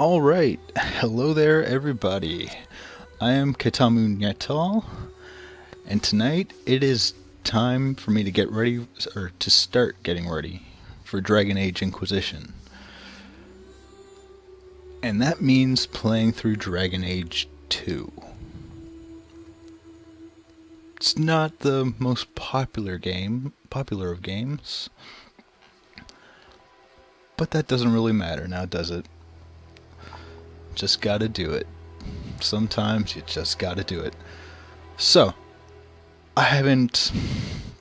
Alright, hello there everybody. I am Katamu Nyatal, and tonight it is time for me to get ready, or to start getting ready, for Dragon Age Inquisition. And that means playing through Dragon Age 2. It's not the most popular of games, but that doesn't really matter now, does it? Just gotta do it. Sometimes you just gotta do it. So, I haven't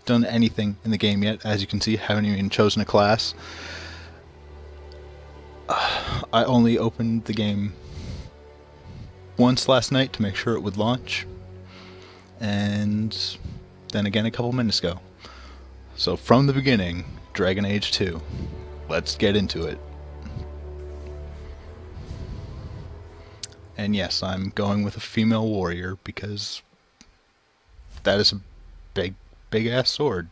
done anything in the game yet. As you can see, I haven't even chosen a class. I only opened the game once last night to make sure it would launch, and then again a couple minutes ago. So from the beginning, Dragon Age 2. Let's get into it. And yes, I'm going with a female warrior because that is a big ass sword.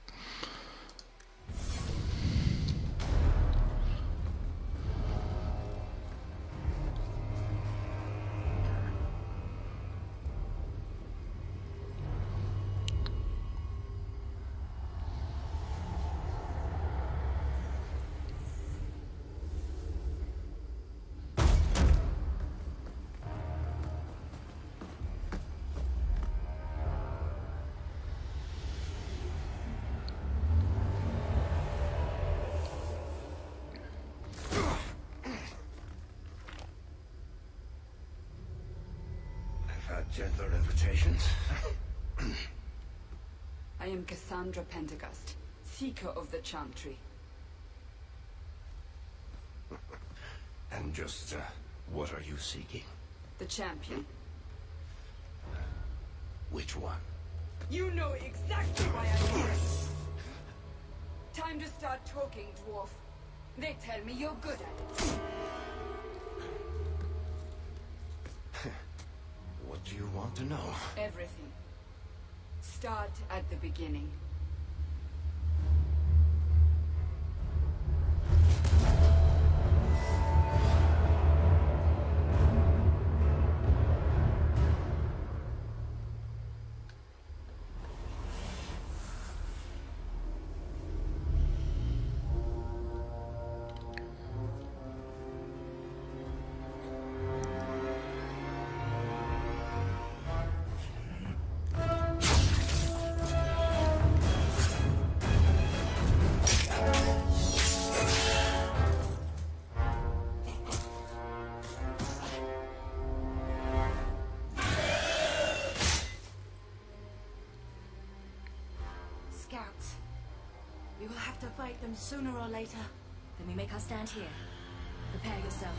Gentler invitations. I am Cassandra Pendergast, Seeker of the Chantry. And just, what are you seeking? The champion. Which one? You know exactly why I'm here. Time to start talking, dwarf. They tell me you're good at it. What do you want to know? Everything. Start at the beginning. Scouts. We will have to fight them sooner or later. Then we make our stand here. Prepare yourself.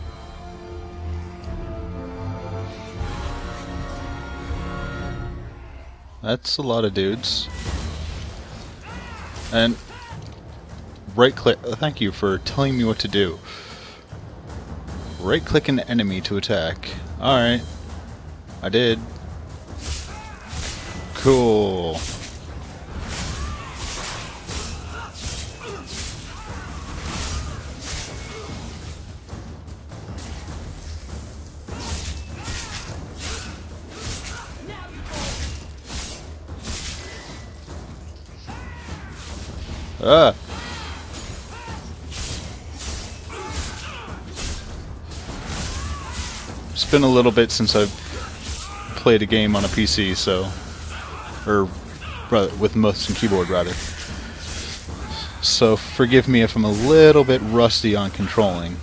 That's a lot of dudes. And right click, thank you for telling me what to do. Right click an enemy to attack. Alright. I did. Cool. Ah! It's been a little bit since I've played a game on a PC, so... or... with mouse and keyboard, rather. So forgive me if I'm a little bit rusty on controlling.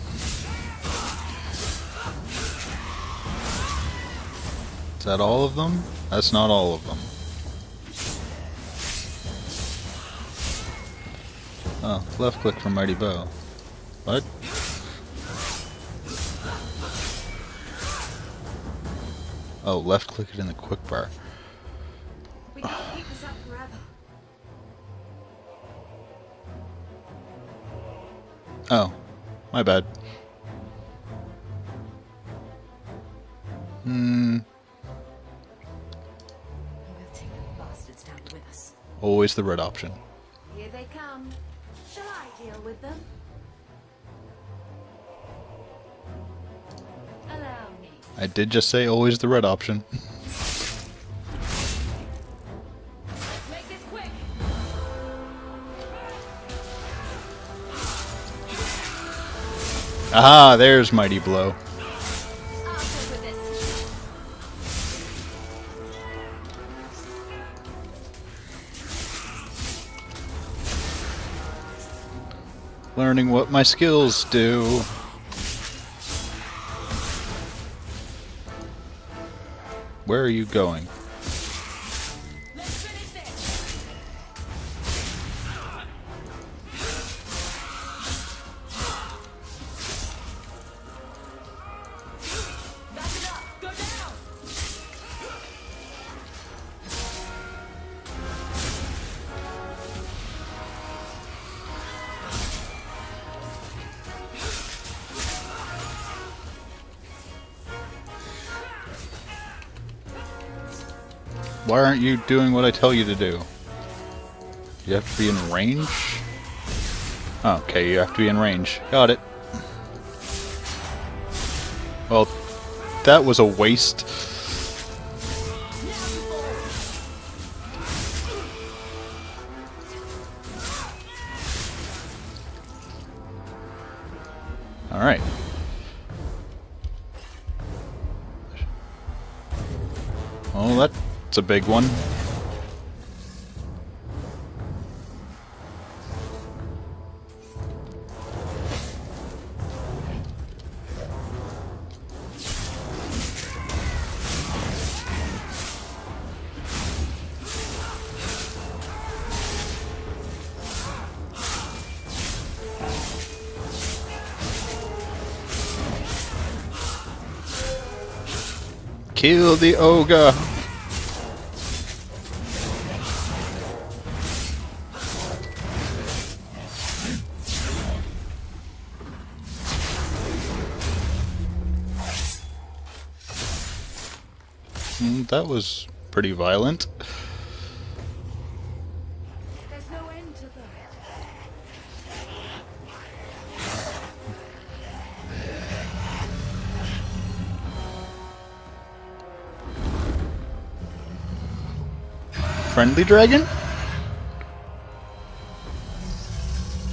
Is that all of them? That's not all of them. Oh, left click for Mighty Bow. What? Oh, left click it in the quick bar. We can't keep this up forever. Oh, my bad. We'll take the bastards down with us. Always the red option. Here they come. Shall I deal with them? I did just say always the red option. Make this quick. Aha, there's Mighty Blow. I'll deal with this. Learning what my skills do. Where are you going? Let's finish this. That's enough. Go down. Why aren't you doing what I tell you to do? You have to be in range? Okay, you have to be in range. Got it. Well, that was a waste. Alright. Oh, that's a big one. Kill the ogre! That was pretty violent. There's no end to them. Friendly dragon?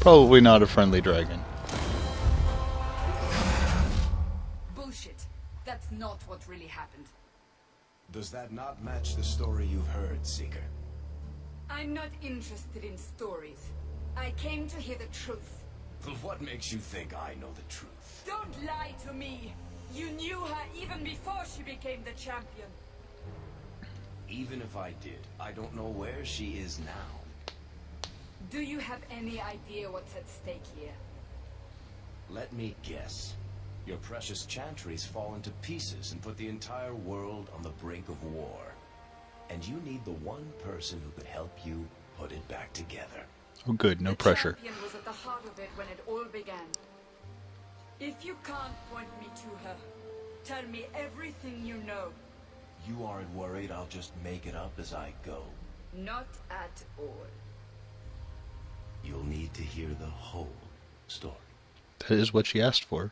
Probably not a friendly dragon. Bullshit. That's not what really happened. Does that not match the story you've heard, Seeker? I'm not interested in stories. I came to hear the truth. What makes you think I know the truth? Don't lie to me! You knew her even before she became the champion. Even if I did, I don't know where she is now. Do you have any idea what's at stake here? Let me guess. Your precious chantries fall into pieces and put the entire world on the brink of war. And you need the one person who could help you put it back together. Oh good, no The pressure. champion was at the heart of it when it all began. If you can't point me to her, tell me everything you know. You aren't worried I'll just make it up as I go? Not at all. You'll need to hear the whole story. That is what she asked for.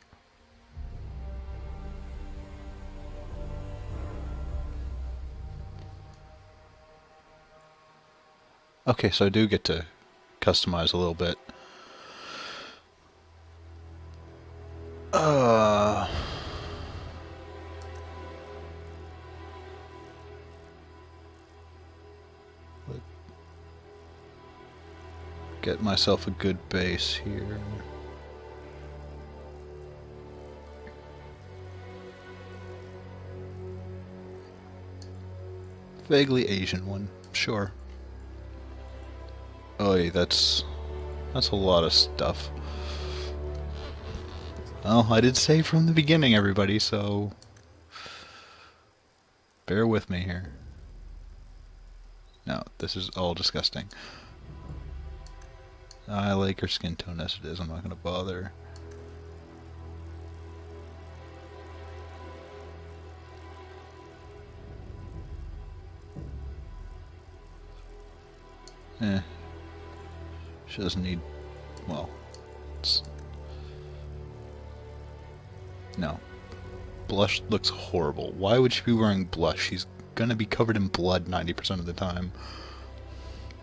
Okay, so I do get to customize a little bit. Get myself a good base here. Vaguely Asian one, sure. Oh, yeah, that's a lot of stuff. Well, I did say from the beginning, everybody, so bear with me here. No, this is all disgusting. I like her skin tone as it is. I'm not going to bother. She doesn't need... well... no. blush looks horrible. Why would she be wearing blush? She's gonna be covered in blood 90% of the time.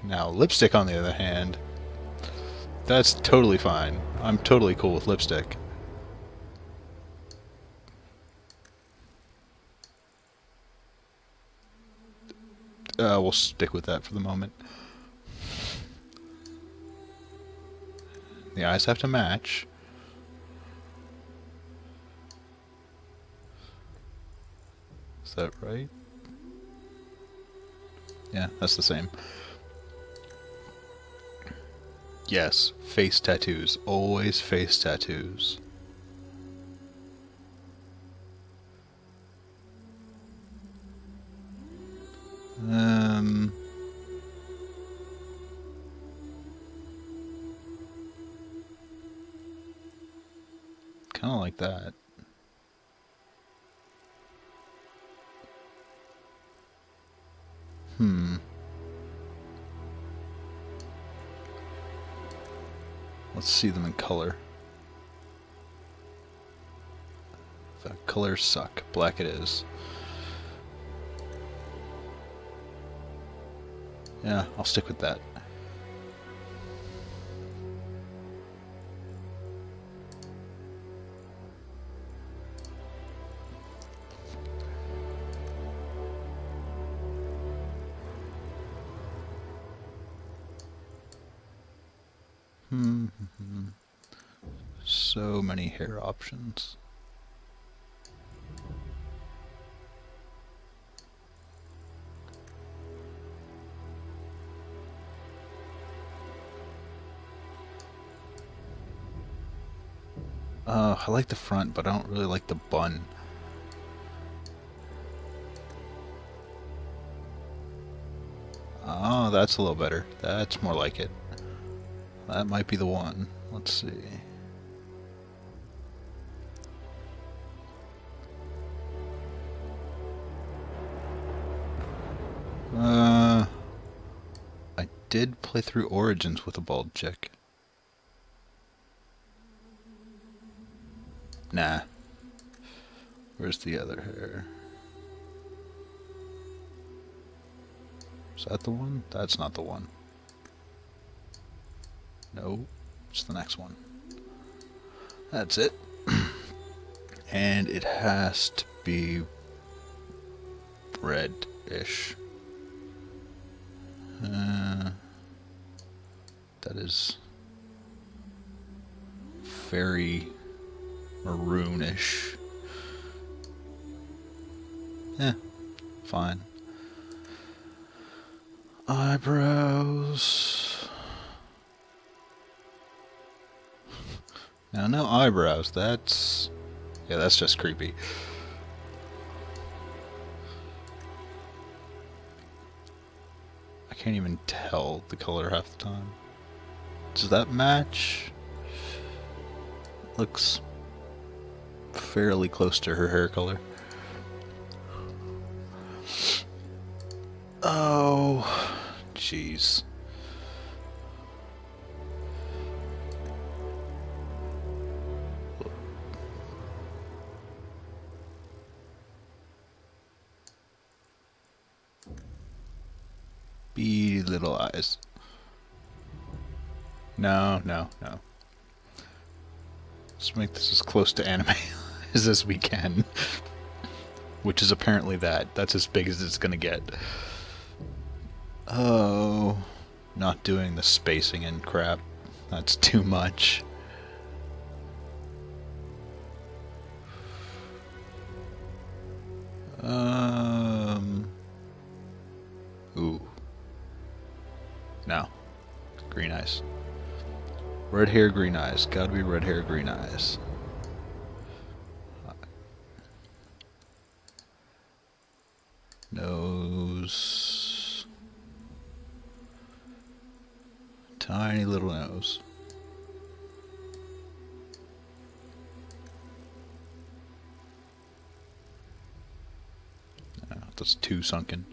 Now, lipstick on the other hand, that's totally fine. I'm totally cool with lipstick. We'll stick with that for the moment. The eyes have to match. Is that right? Yeah, that's the same. Yes, face tattoos. Always face tattoos. Kind of like that. Let's see them in color. The colors suck. Black it is. Yeah, I'll stick with that. So many hair options. I like the front, but I don't really like the bun. Oh, that's a little better. That's more like it. That might be the one. Let's see. I did play through Origins with a bald chick. Nah. Where's the other hair? Is that the one? That's not the one. No, it's the next one. That's it. And it has to be red-ish. That is very maroonish. Yeah, fine. Eyebrows. Now, no eyebrows. That's... yeah, that's just creepy. I can't even tell the color half the time. Does that match? Looks fairly close to her hair color. Oh, jeez. Beady little eyes. No, no, no. Let's make this as close to anime as we can. Which is apparently that. That's as big as it's gonna get. Oh, not doing the spacing and crap. That's too much. Ooh. No. Green eyes. Red hair, green eyes. Gotta be red hair, green eyes. Nose. Tiny little nose. No, that's too sunken.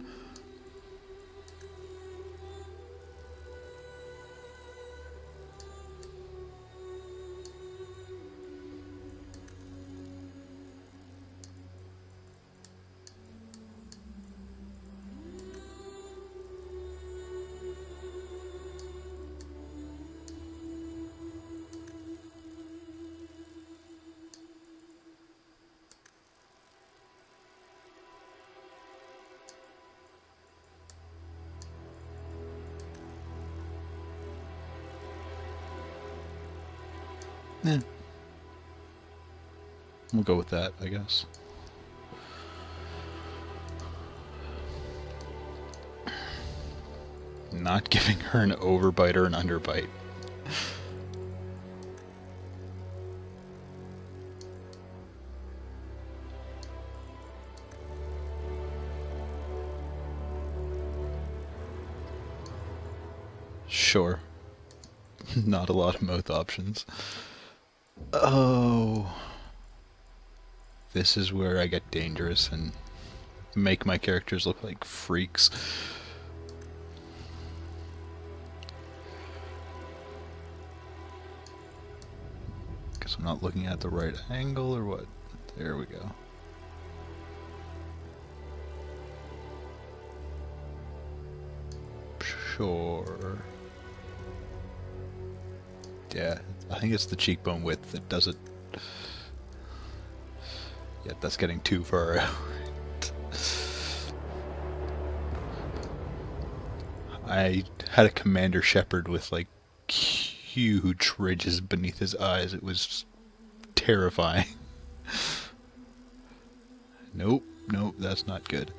Yeah. We'll go with that, I guess. Not giving her an overbite or an underbite. Sure. Not a lot of mouth options. Oh. This is where I get dangerous and make my characters look like freaks. Guess I'm not looking at the right angle or what? There we go. Sure. Yeah, I think it's the cheekbone width that does it. Yeah, that's getting too far out. I had a Commander Shepherd with like huge ridges beneath his eyes. It was terrifying. Nope, that's not good.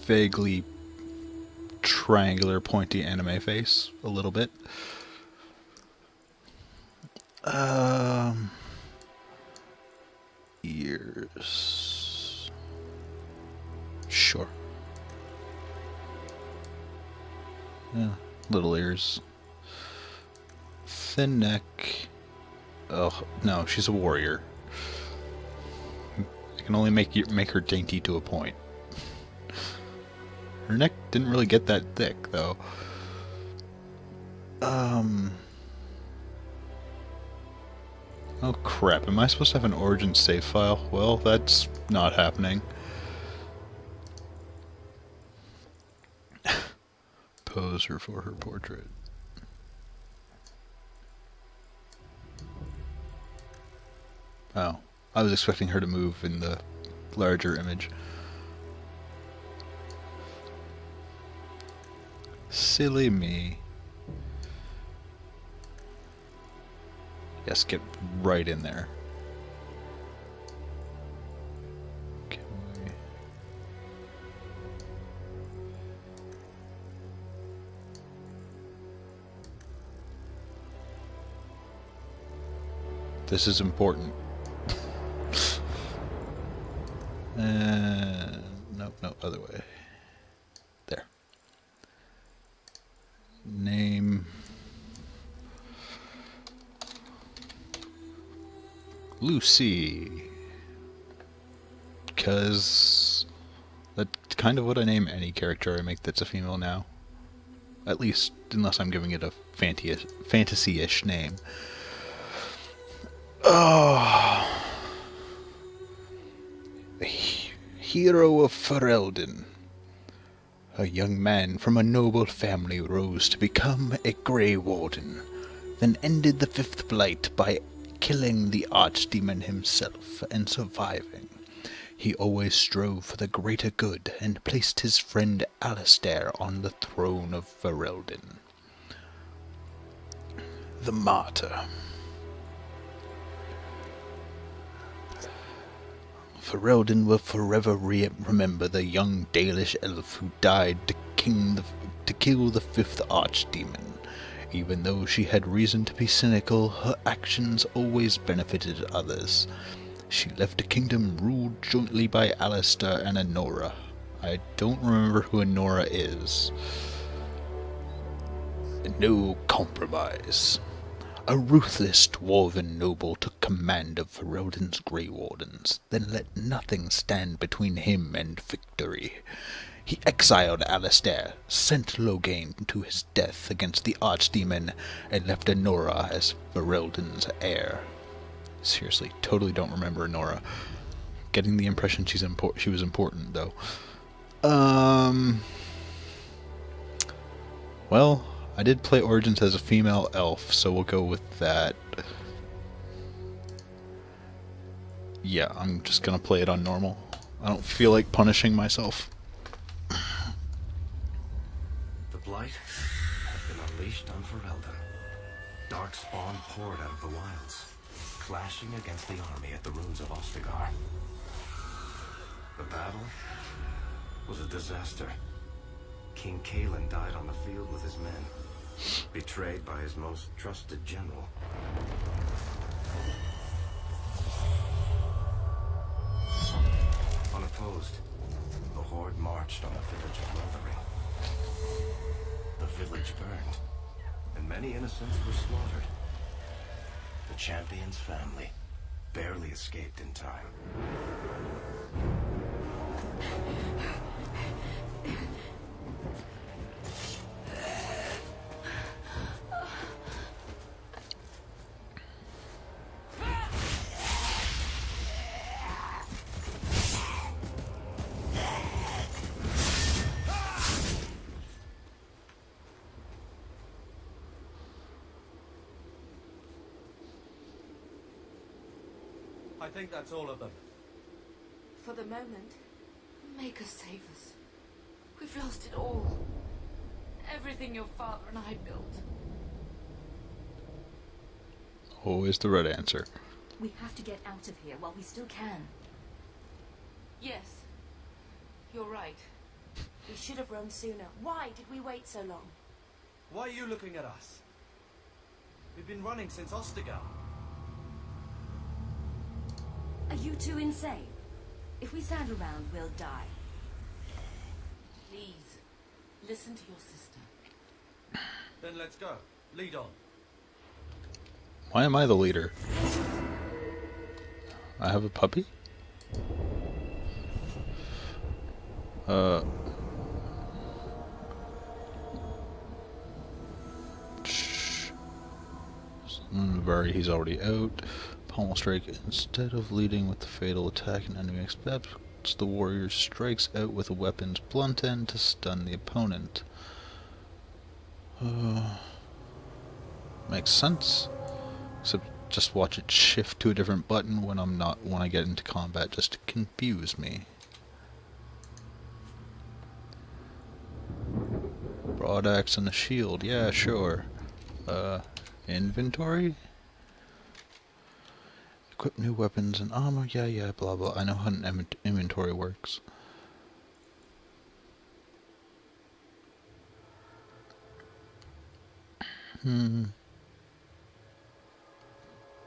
Vaguely triangular pointy anime face a little bit. Ears. Sure. Yeah, little ears. Thin neck. Oh, no, she's a warrior. I can only make her dainty to a point. Her neck didn't really get that thick, though. Oh crap, am I supposed to have an origin save file? Well, that's not happening. Pose her for her portrait. Oh, I was expecting her to move in the larger image. Silly me. Yes, get right in there. Can we... This is important. No, other way. There. Name. Lucy. Because that's kind of what I name any character I make that's a female now. At least, unless I'm giving it a fantasy-ish name. Oh. Hero of Ferelden. A young man from a noble family rose to become a Grey Warden, then ended the Fifth Blight by killing the Archdemon himself and surviving. He always strove for the greater good and placed his friend Alistair on the throne of Ferelden. The Martyr. Ferelden will forever remember the young Dalish elf who died to kill the fifth Archdemon. Even though she had reason to be cynical, her actions always benefited others. She left a kingdom ruled jointly by Alistair and Anora. I don't remember who Anora is. No compromise. A ruthless dwarven noble took command of Ferelden's Grey Wardens, then let nothing stand between him and victory. He exiled Alistair, sent Loghain to his death against the Archdemon, and left Anora as Ferelden's heir. Seriously, totally don't remember Nora. Getting the impression she was important, though. Well, I did play Origins as a female elf, so we'll go with that. Yeah, I'm just gonna play it on normal. I don't feel like punishing myself. The Blight had been unleashed on Ferelden. Darkspawn poured out of the wilds, clashing against the army at the ruins of Ostagar. The battle was a disaster. King Kalen died on the field with his men, betrayed by his most trusted general. Unopposed, the Horde marched on the village of Lothering. The village burned, and many innocents were slaughtered. The champion's family barely escaped in time. I think that's all of them. For the moment, make us save us. We've lost it all. Everything your father and I built. Always the right answer. We have to get out of here while we still can. Yes, you're right. We should have run sooner. Why did we wait so long? Why are you looking at us? We've been running since Ostagar. Are you two insane? If we stand around, we'll die. Please, listen to your sister. Then let's go. Lead on. Why am I the leader? I have a puppy? He's already out. Pommel strike. Instead of leading with the fatal attack an enemy expects, the warrior strikes out with a weapon's blunt end to stun the opponent. Makes sense. Except just watch it shift to a different button when I get into combat, just to confuse me. Broad axe and a shield, yeah, sure. Inventory? Equip new weapons and armor, yeah, blah blah. I know how an inventory works.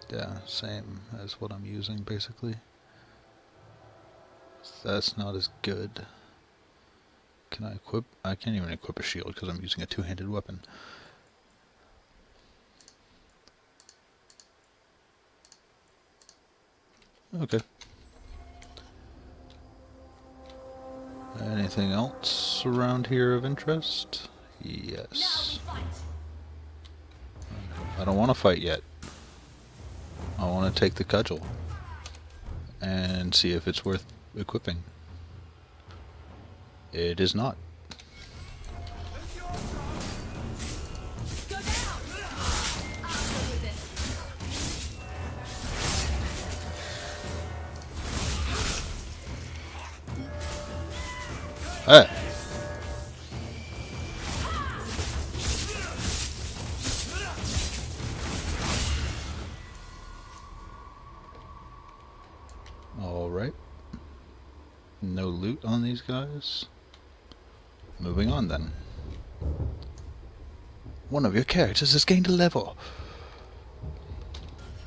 Yeah, same as what I'm using basically. That's not as good. Can I equip? I can't even equip a shield because I'm using a two-handed weapon. Okay. Anything else around here of interest? Yes. I don't want to fight yet. I want to take the cudgel and see if it's worth equipping. It is not. Hey. All right. No loot on these guys. Moving on then. One of your characters has gained a level.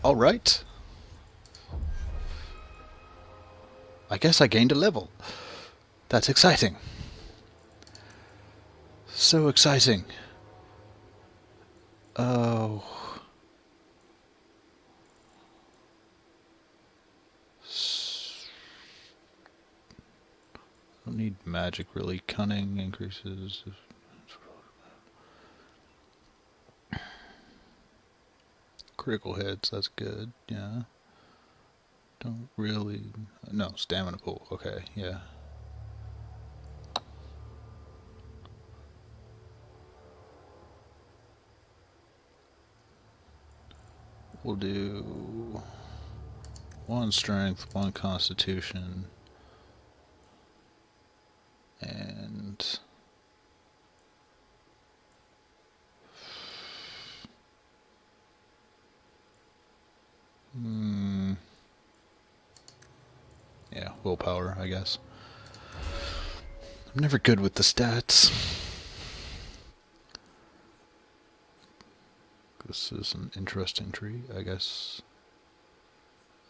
All right. I guess I gained a level. That's exciting. So exciting. Oh. Don't need magic really. Cunning increases. Critical hits, that's good, yeah. Don't really... No, stamina pool. Okay, yeah. We'll do 1 strength, 1 constitution, and yeah, willpower, I guess. I'm never good with the stats. This is an interesting tree, I guess.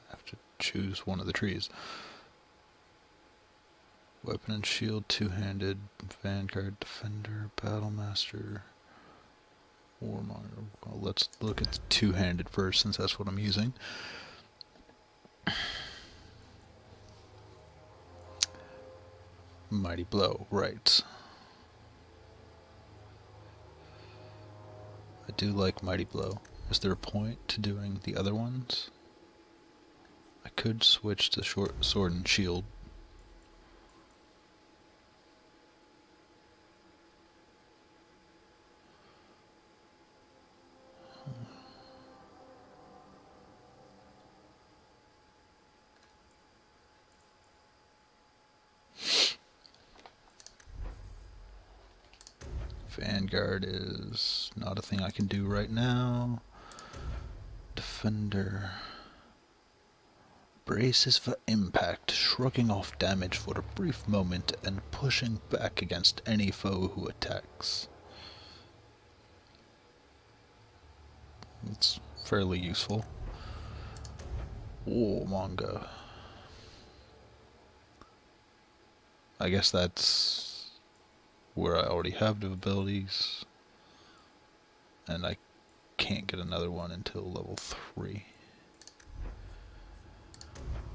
I have to choose one of the trees. Weapon and shield, 2-handed, vanguard, defender, battlemaster, warmonger. Well, let's look at the 2-handed first, since that's what I'm using. Mighty blow, right. I do like mighty blow. Is there a point to doing the other ones? I could switch to short sword and shield. Vanguard is not a thing I can do right now. Defender braces for impact, shrugging off damage for a brief moment and pushing back against any foe who attacks. It's fairly useful. Warmonger. I guess that's where I already have the abilities, and I can't get another one until level 3.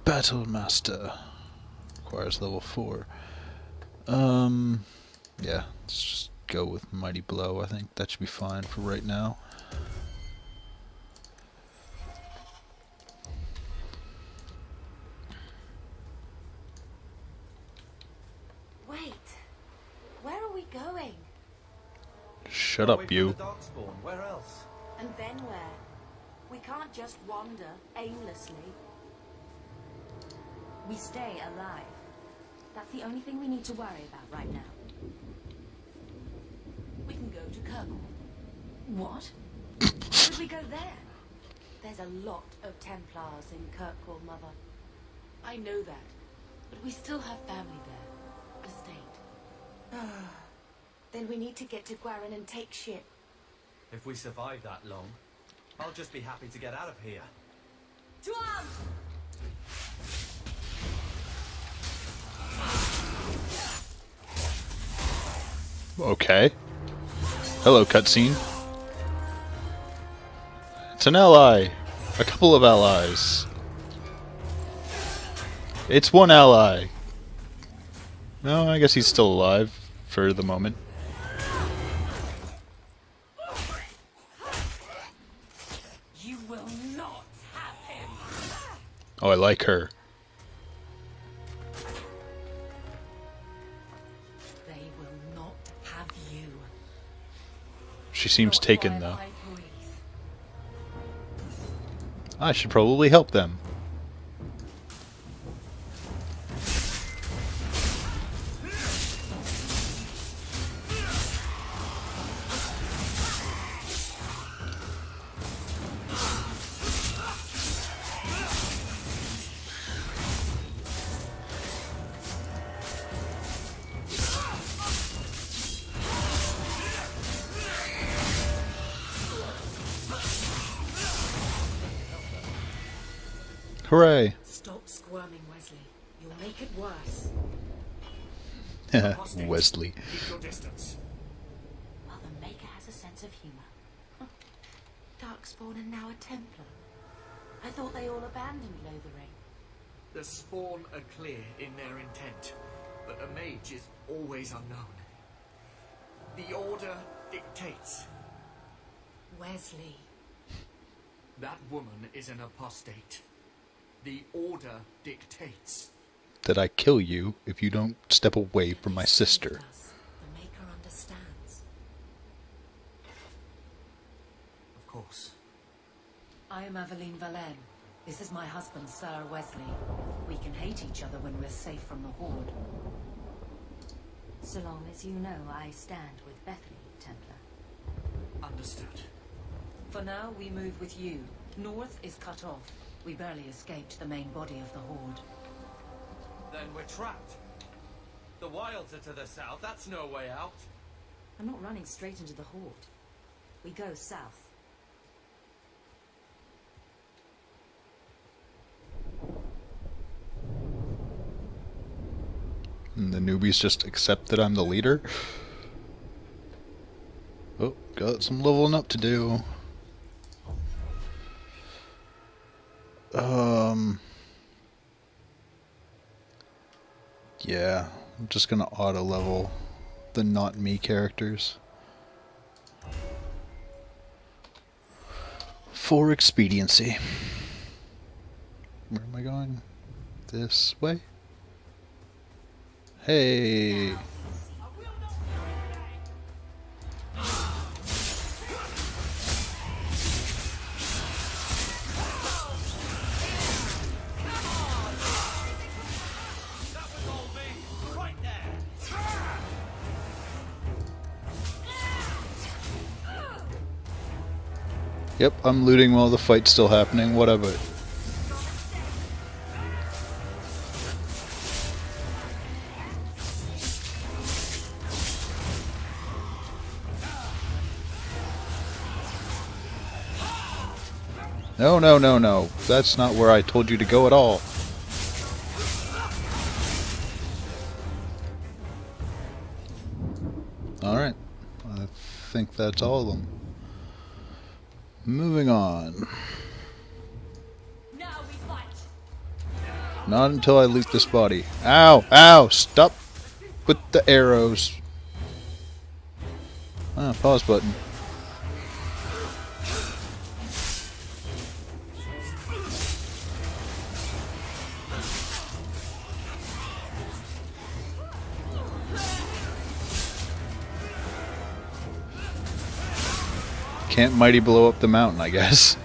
Battlemaster requires level 4. Yeah, let's just go with Mighty Blow. I think that should be fine for right now. Wait, where are we going? Shut Away up, from you. the Darkspawn. Where else? And then where? We can't just wander aimlessly. We stay alive. That's the only thing we need to worry about right now. We can go to Kirkwall. What? Why would we go there? There's a lot of Templars in Kirkwall, Mother. I know that, but we still have family there. The state. Then we need to get to Guarin and take ship. If we survive that long, I'll just be happy to get out of here. To arms! Okay. Hello, cutscene. It's an ally. A couple of allies. It's one ally. No, I guess he's still alive for the moment. You will not have him. Oh, I like her. They will not have you. She seems Not taken, while though. I breathe. I should probably help them. Hooray! Stop squirming, Wesley. You'll make it worse. Wesley. Keep your distance. Well, the Maker has a sense of humor. Darkspawn and now a Templar. I thought they all abandoned Lothering. The Spawn are clear in their intent, but a mage is always unknown. The Order dictates. Wesley. That woman is an apostate. The Order dictates. That I kill you if you don't step away from my sister. The Maker understands. Of course. I am Aveline Valenne. This is my husband, Sir Wesley. We can hate each other when we're safe from the Horde. So long as you know I stand with Bethany, Templar. Understood. For now, we move with you. North is cut off. We barely escaped the main body of the Horde. Then we're trapped. The wilds are to the south. That's no way out. I'm not running straight into the Horde. We go south. And the newbies just accept that I'm the leader. Oh, got some leveling up to do. Yeah, I'm just gonna auto level the not me characters for expediency. Where am I going? This way? Hey! Yep, I'm looting while the fight's still happening, whatever. No, no, no, no. That's not where I told you to go at all. Alright. I think that's all of them. Moving on. Now we fight. Not until I loot this body. Ow! Ow! Stop with the arrows. Ah, pause button. Can't mighty blow up the mountain, I guess.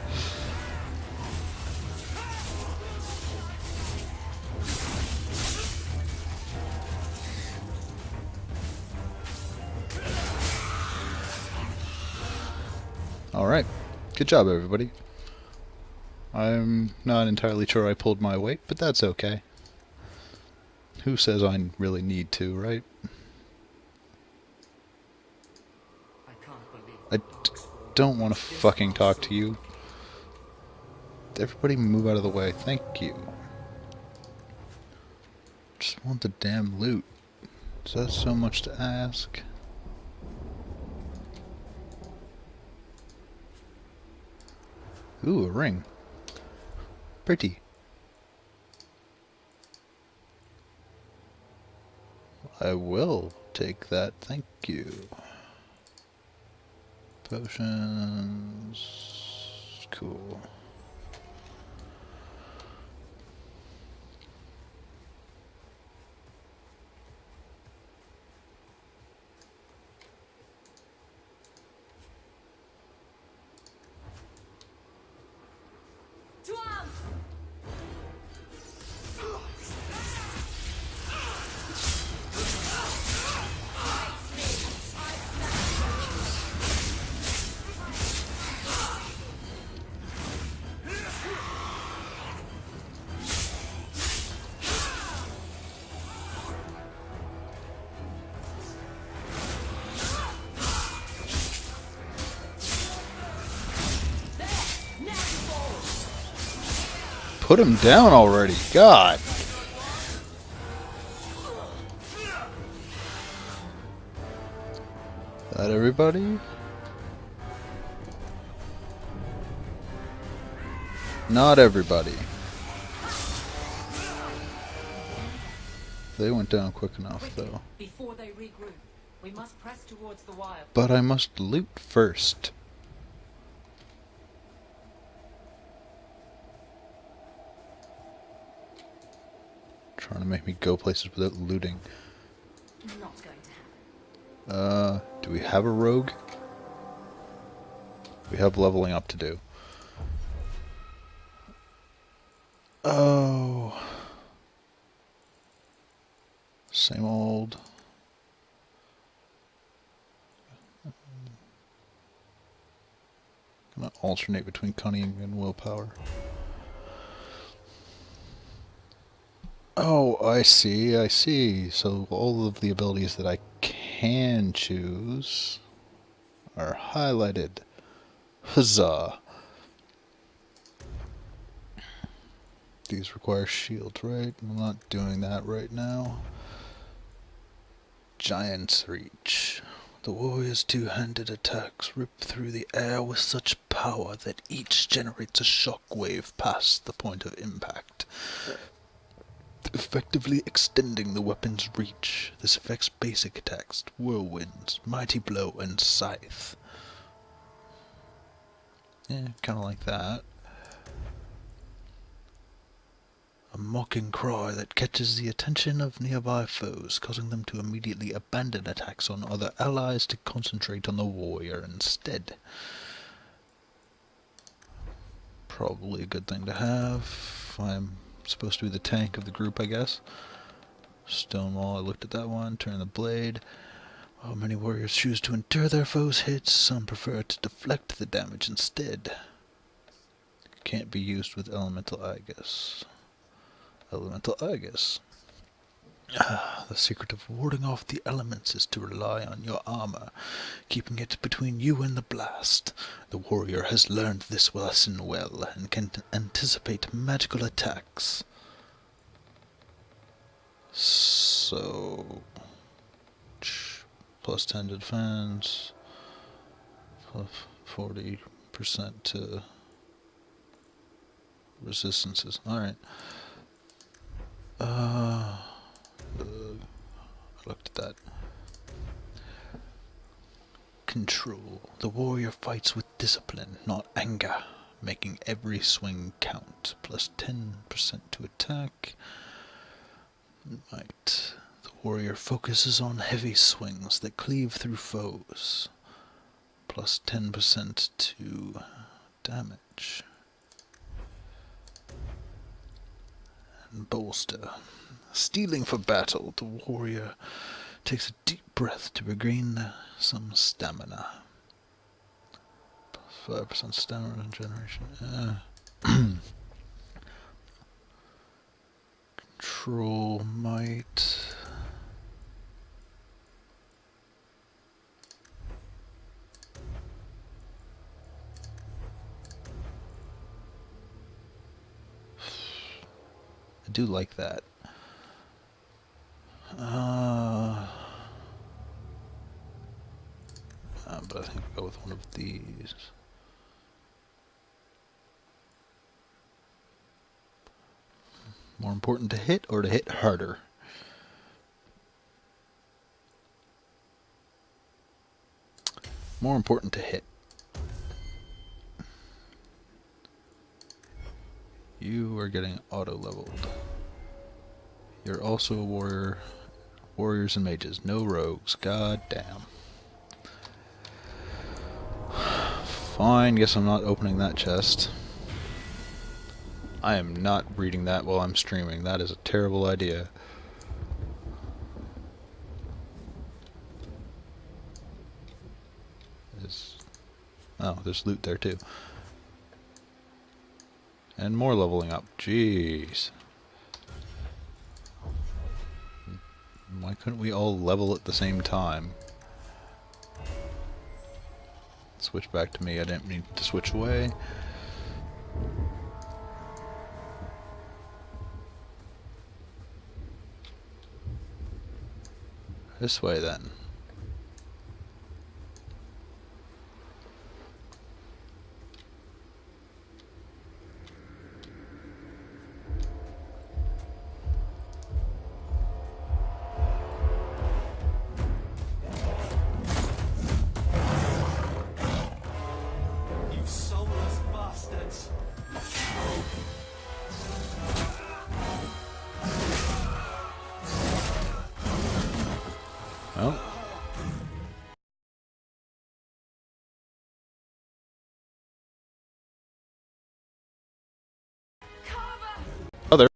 Alright. Good job, everybody. I'm not entirely sure I pulled my weight, but that's okay. Who says I really need to, right? I can't believe I don't want to fucking talk to you. Everybody move out of the way. Thank you. Just want the damn loot. Is that so much to ask? Ooh, a ring. Pretty. I will take that, thank you. Potions. Cool. To arms! Put him down already, God. That everybody? Not everybody. They went down quick enough, though. Before they regroup, we must press towards the wire. But I must loot first. Trying to make me go places without looting. Not going to happen. Do we have a rogue? We have leveling up to do. Oh. Same old. Gonna alternate between cunning and willpower. Oh, I see, I see. So all of the abilities that I can choose are highlighted. Huzzah. These require shield, right? I'm not doing that right now. Giant's Reach. The warrior's two-handed attacks rip through the air with such power that each generates a shock wave past the point of impact, effectively extending the weapon's reach. This affects basic attacks, whirlwinds, mighty blow, and scythe. Yeah, kind of like that. A mocking cry that catches the attention of nearby foes, causing them to immediately abandon attacks on other allies to concentrate on the warrior instead. Probably a good thing to have. I'm supposed to be the tank of the group, I guess. Stonewall, I looked at that one. Turn the blade. While many warriors choose to endure their foes' hits, some prefer to deflect the damage instead. Can't be used with Elemental Aegis. Elemental Aegis. The secret of warding off the elements is to rely on your armor, keeping it between you and the blast. The warrior has learned this lesson well, and can anticipate magical attacks. So... plus 10 to defense, plus 40% to resistances. Alright. I looked at that. Control. The warrior fights with discipline, not anger, making every swing count. Plus 10% to attack. Right. The warrior focuses on heavy swings that cleave through foes. Plus 10% to damage. Bolster. Stealing for battle, the warrior takes a deep breath to regain some stamina. 5% stamina generation. Control might. I do like that. But I think I'll go with one of these. More important to hit or to hit harder? More important to hit. You are getting auto-leveled. You're also a warrior. Warriors and mages. No rogues. God damn. Fine, guess I'm not opening that chest. I am not reading that while I'm streaming. That is a terrible idea. Oh, there's loot there too. And more leveling up. Jeez. Why couldn't we all level at the same time? Switch back to me. I didn't need to switch away. This way then. Well. Other.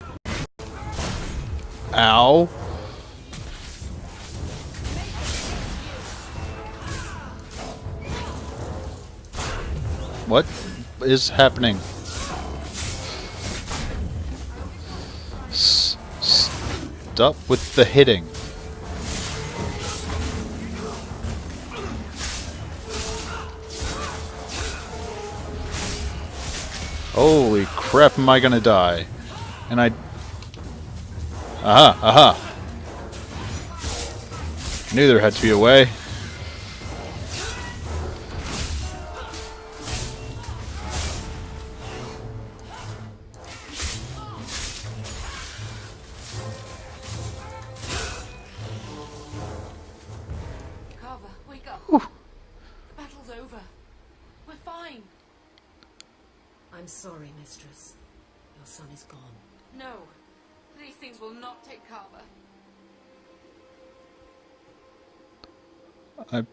Ow. What is happening? Stop with the hitting. Holy crap, am I gonna die? And I... Aha, aha. Knew there had to be a way. Carver, wake up. The battle's over. We're fine. I'm sorry, mistress. Your son is gone. No, these things will not take Carver. I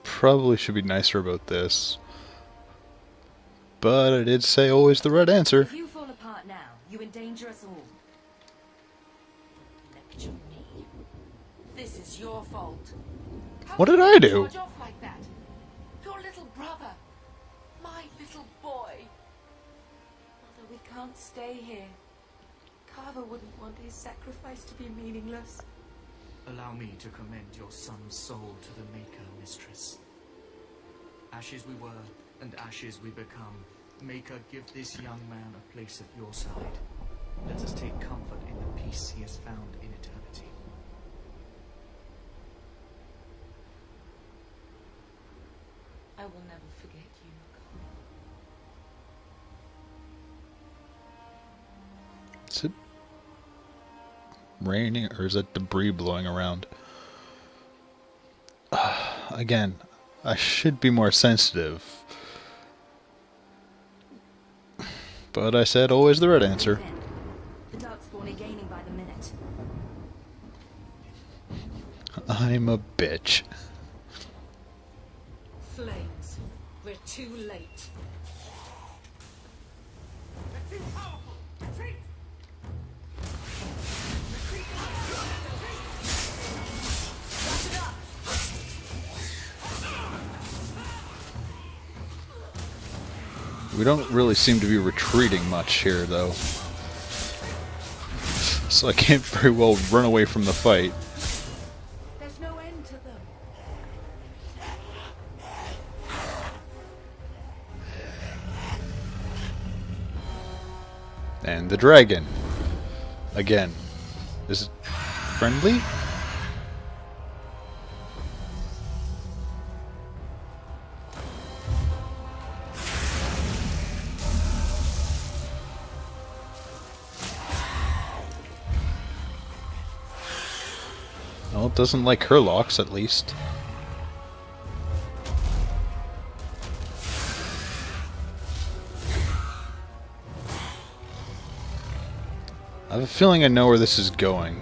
probably should be nicer about this. But I did say always the right answer. If you fall apart now, you endanger us all. Lecture me. This is your fault. How What can did I you do? charge off like that? Your little brother. My little boy. Mother, we can't stay here. Carver wouldn't want his sacrifice to be meaningless. Allow me to commend your son's soul to the Maker, mistress. Ashes we were, and ashes we become. Maker, give this young man a place at your side. Let us take comfort in the peace he has found in eternity. I will never forget you, Carver. Is it raining or is it debris blowing around? Again, I should be more sensitive. But I said always the right answer. The Darkspawn are gaining by the minute. I'm a bitch. Flames. We're too late. They're too powerful! Retreat! We don't really seem to be retreating much here, though. So I can't very well run away from the fight. There's no end to them. And the dragon. Again. Is it friendly? Well, it doesn't like her locks, at least. I have a feeling I know where this is going.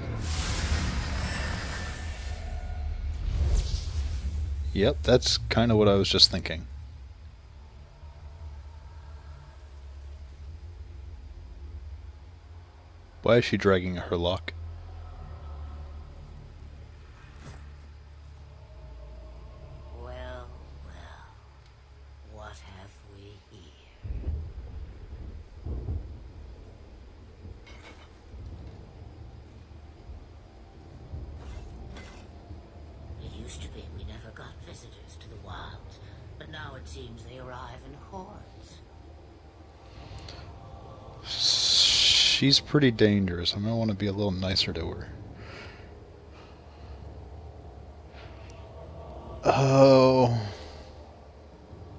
Yep, that's kind of what I was just thinking. Why is she dragging her lock? Well, what have we here? It used to be we never got visitors to the wilds, but now it seems they arrive in hordes. She's pretty dangerous. I might want to be a little nicer to her. Oh.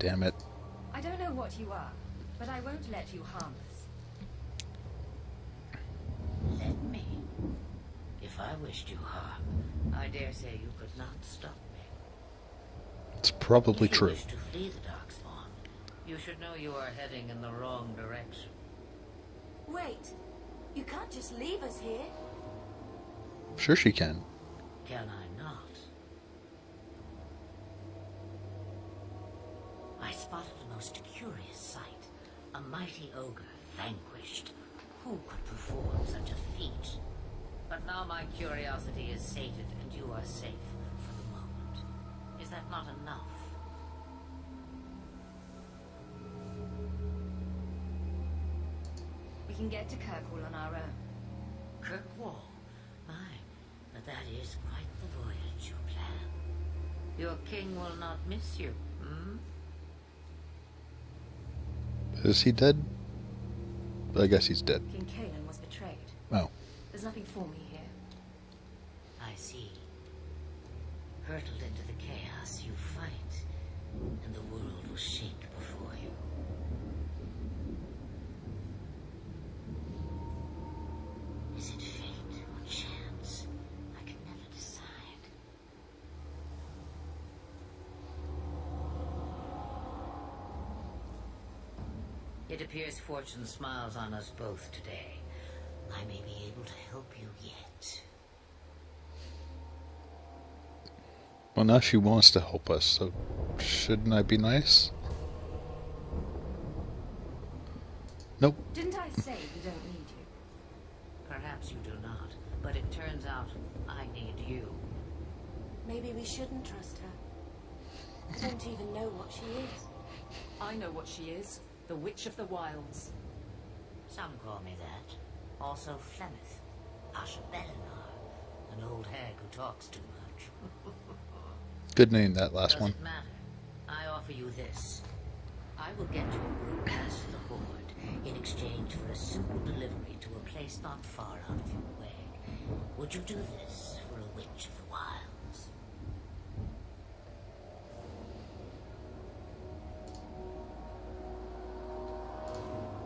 Damn it. I don't know what you are, but I won't let you harm us. Let me. If I wished you harm, I dare say you could not stop me. It's probably If you true. wish to flee the Darkspawn, you should know you are heading in the wrong direction. Wait. You can't just leave us here. Sure she can. Can I not? spotted a most curious sight. A mighty ogre vanquished. Who could perform such a feat? But now my curiosity is sated, and you are safe for the moment. Is that not enough? We can get to Kirkwall on our own. Kirkwall? My, but that is quite the voyage you plan. Your king will not miss you, hmm? Is he dead? I guess he's dead. King Kalen was betrayed. Oh. There's nothing for me here. I see. Hurtled into the chaos, you fight, and the world will shake before you. Is it fate or chance? I can never decide. It appears fortune smiles on us both today. I may be able to help you yet. Well, now she wants to help us, so shouldn't I be nice? Nope. Didn't I say we don't need you? Perhaps you do not, but it turns out I need you. Maybe we shouldn't trust her. I don't even know what she is. I know what she is. The Witch of the Wilds. Some call me that. Also Flemeth, Asha Belinar, an old hag who talks too much. Good name, that last one. Doesn't matter. I offer you this. I will get your group past the Horde in exchange for a simple delivery to a place not far out of your way. Would you do this for a Witch of the Wilds?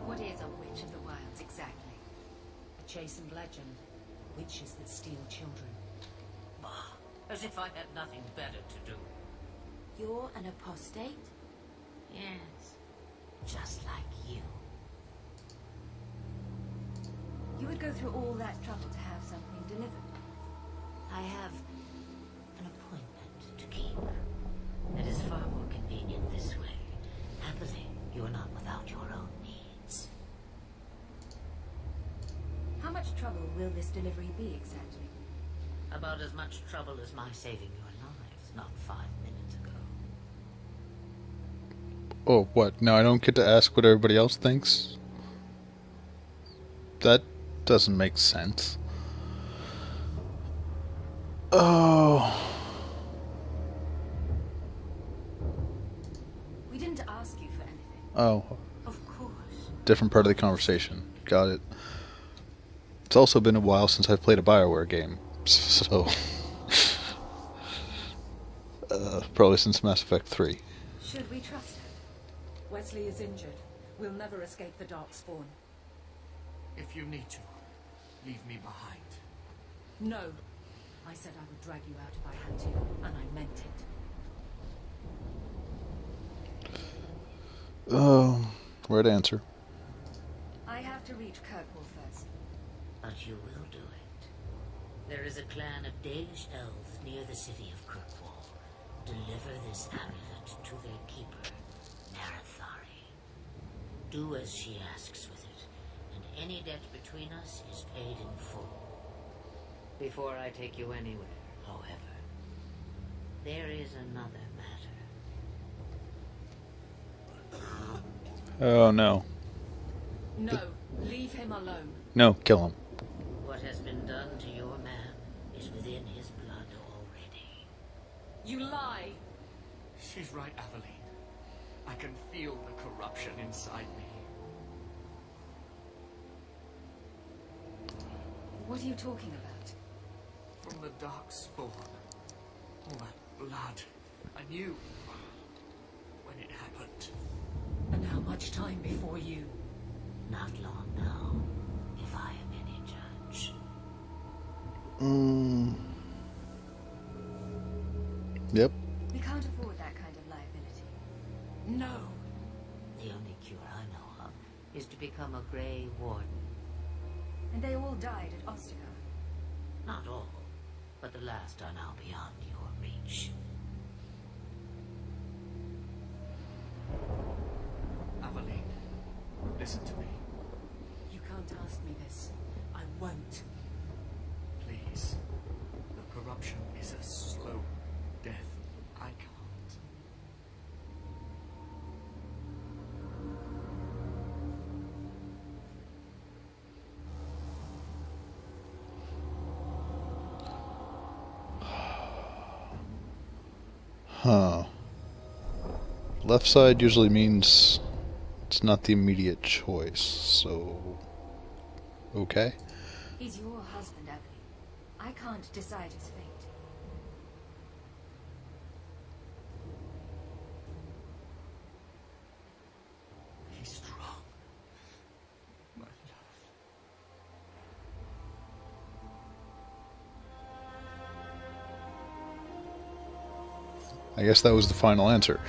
What is a Witch of the Wilds exactly? A chastened legend. Witches that steal children. Bah, as if I had nothing better to do. You're an apostate? Yes, just like you. You would go through all that trouble to have something delivered? I have an appointment to keep. It is far more convenient this way. Happily, you are not without your own needs. How much trouble will this delivery be exactly? About as much trouble as my saving your lives not 5 minutes ago. Oh, what? Now I don't get to ask what everybody else thinks? That doesn't make sense. Oh. We didn't ask you for anything. Oh. Of course. Different part of the conversation. Got it. It's also been a while since I've played a BioWare game. So... probably since Mass Effect 3. Should we trust her? Wesley is injured. We'll never escape the Darkspawn. If you need to, leave me behind. No. I said I would drag you out if I had to, and I meant it. Right answer. I have to reach Kirkwall first. But you will do it. There is a clan of Dalish elves near the city of Kirkwall. Deliver this amulet to their keeper, Narethari. Do as she asks with it, and any debt between us is paid in full. Before I take you anywhere, however, there is another matter. Oh, no. No. Leave him alone. No, kill him. What has been done to your man is within his blood already. You lie. She's right, Aveline. I can feel the corruption inside me. What are you talking about? From the Darkspawn. All that blood. I knew when it happened. And how much time before you? Not long now, if I am any judge. Yep. We can't afford that kind of liability. No. The only cure I know of is to become a Grey Warden. And they all died at Ostagar. Not all, but the last are now beyond your reach. listen to me. You can't ask me this. I won't. Please. The corruption is a slow death. I can't. Huh. Left side usually means it's not the immediate choice, so... okay. He's your husband, Emily. I can't decide his fate. He's strong. My love. I guess that was the final answer.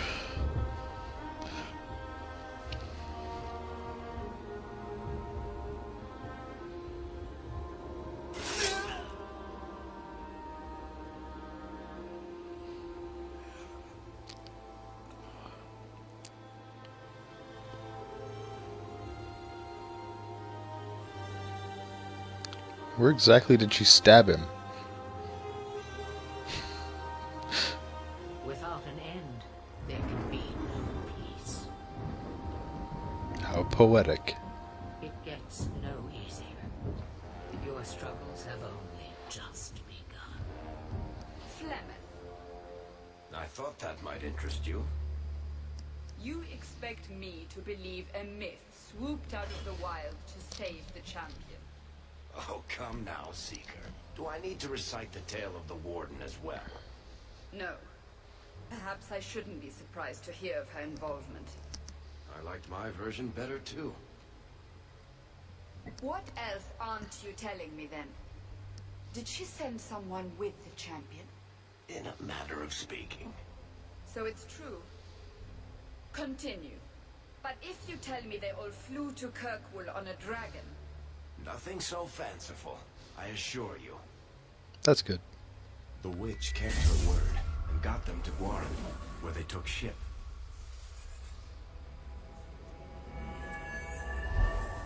Where exactly did she stab him? Without an end, there can be no peace. How poetic. It gets no easier. Your struggles have only just begun. Flemeth, I thought that might interest you. you expect me to believe a myth swooped out of the wild to save the champion? Oh, come now, Seeker. Do I need to recite the tale of the Warden as well? No. Perhaps I shouldn't be surprised to hear of her involvement. I liked my version better, too. What else aren't you telling me, then? Did she send someone with the champion? In a matter of speaking. So it's true. Continue. But if you tell me they all flew to Kirkwall on a dragon... Nothing so fanciful, I assure you. That's good. The witch kept her word and got them to Guaran, where they took ship.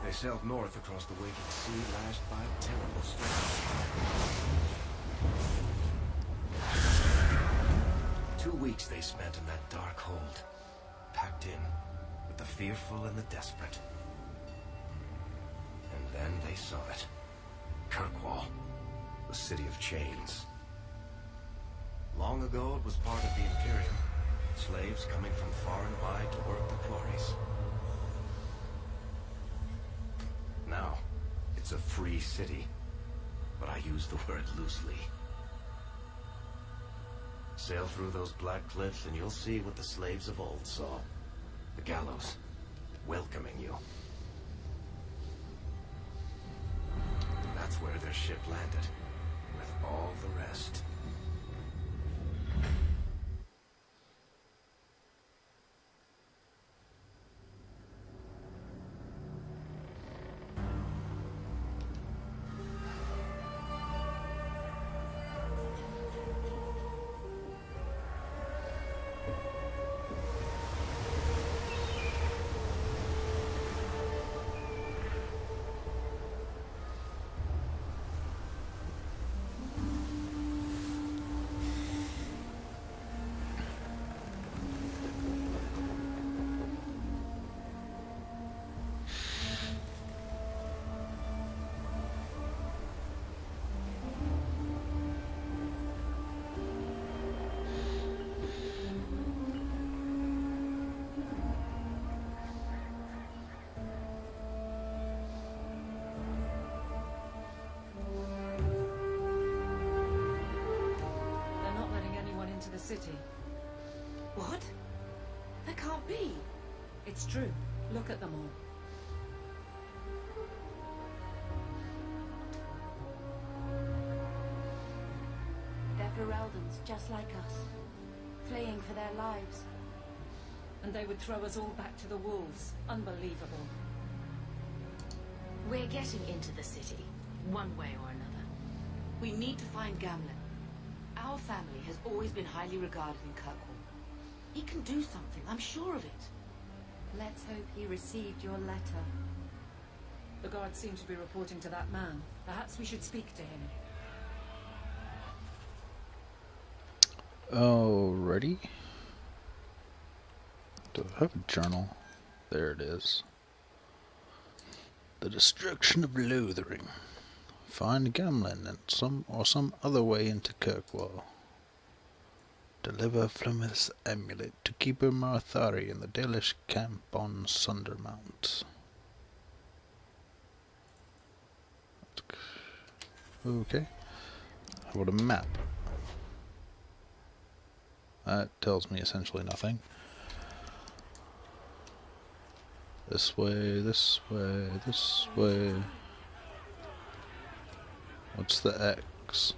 They sailed north across the waking sea, lashed by terrible storms. 2 weeks they spent in that dark hold, packed in with the fearful and the desperate. And then they saw it. Kirkwall, the city of chains. Long ago it was part of the Imperium, slaves coming from far and wide to work the quarries. Now, it's a free city, but I use the word loosely. Sail through those black cliffs and you'll see what the slaves of old saw. The gallows, welcoming you. That's where their ship landed, with all the rest. City. What? That can't be. It's true. Look at them all. They're Ferelden's, just like us. Fleeing for their lives. And they would throw us all back to the wolves. Unbelievable. We're getting into the city, one way or another. We need to find Gamlen. Our family has always been highly regarded in Kirkwall. He can do something, I'm sure of it. Let's hope he received your letter. The guards seem to be reporting to that man. Perhaps we should speak to him. Alrighty. Do I have a journal? There it is. The destruction of Lothering. Find Gamlin and some other way into Kirkwall. Deliver Flemeth's amulet to Keeper Marthari in the Dalish camp on Sundermount. Okay. How about a map? That tells me essentially nothing. This way, this way, this way. What's the X?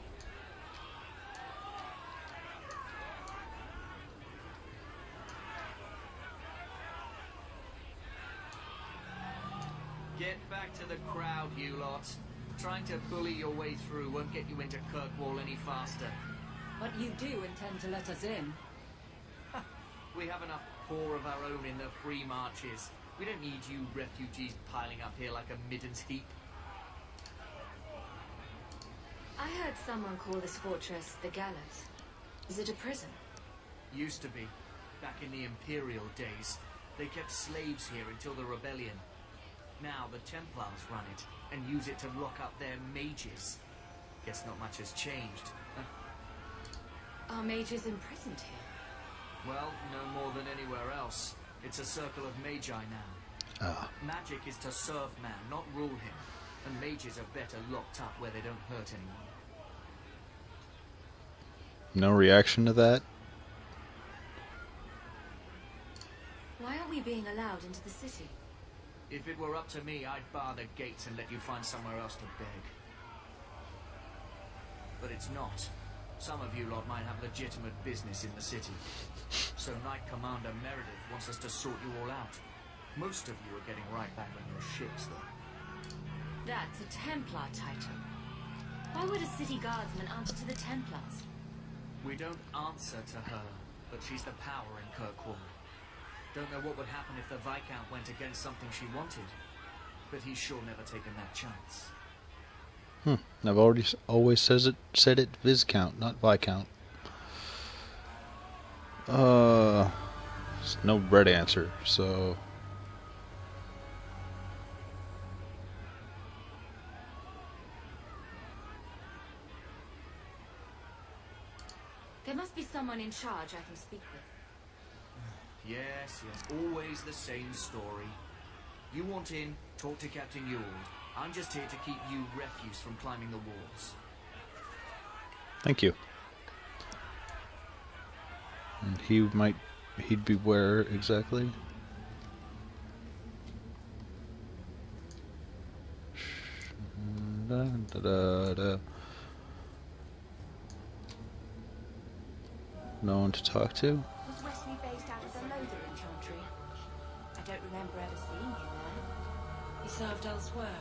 Get back to the crowd, you lot. Trying to bully your way through won't get you into Kirkwall any faster. But you do intend to let us in. We have enough poor of our own in the free marches. We don't need you refugees piling up here like a middens heap. I heard someone call this fortress the Gallows. Is it a prison? Used to be. Back in the Imperial days. They kept slaves here until the rebellion. Now the Templars run it, and use it to lock up their mages. Guess not much has changed. Are mages imprisoned here? Well, no more than anywhere else. It's a circle of magi now. Magic is to serve man, not rule him. And mages are better locked up where they don't hurt anyone. No reaction to that? Why aren't we being allowed into the city? If it were up to me, I'd bar the gates and let you find somewhere else to beg. But it's not. Some of you lot might have legitimate business in the city. So Knight Commander Meredith wants us to sort you all out. Most of you are getting right back on your ships, though. That's a Templar title. Why would a city guardsman answer to the Templars? We don't answer to her, but she's the power in Kirkwall. Don't know what would happen if the Viscount went against something she wanted, but he's sure never taken that chance. I've always said it Viscount, not Viscount. There's no red answer, so There must be someone in charge I can speak with. Yes, always the same story. You want in, talk to Captain Ewald. I'm just here to keep you refuse from climbing the walls. thank you. And he'd be where exactly? No one to talk to? Was Wesley based out of the Lothering country? I don't remember ever seeing him there. He served elsewhere.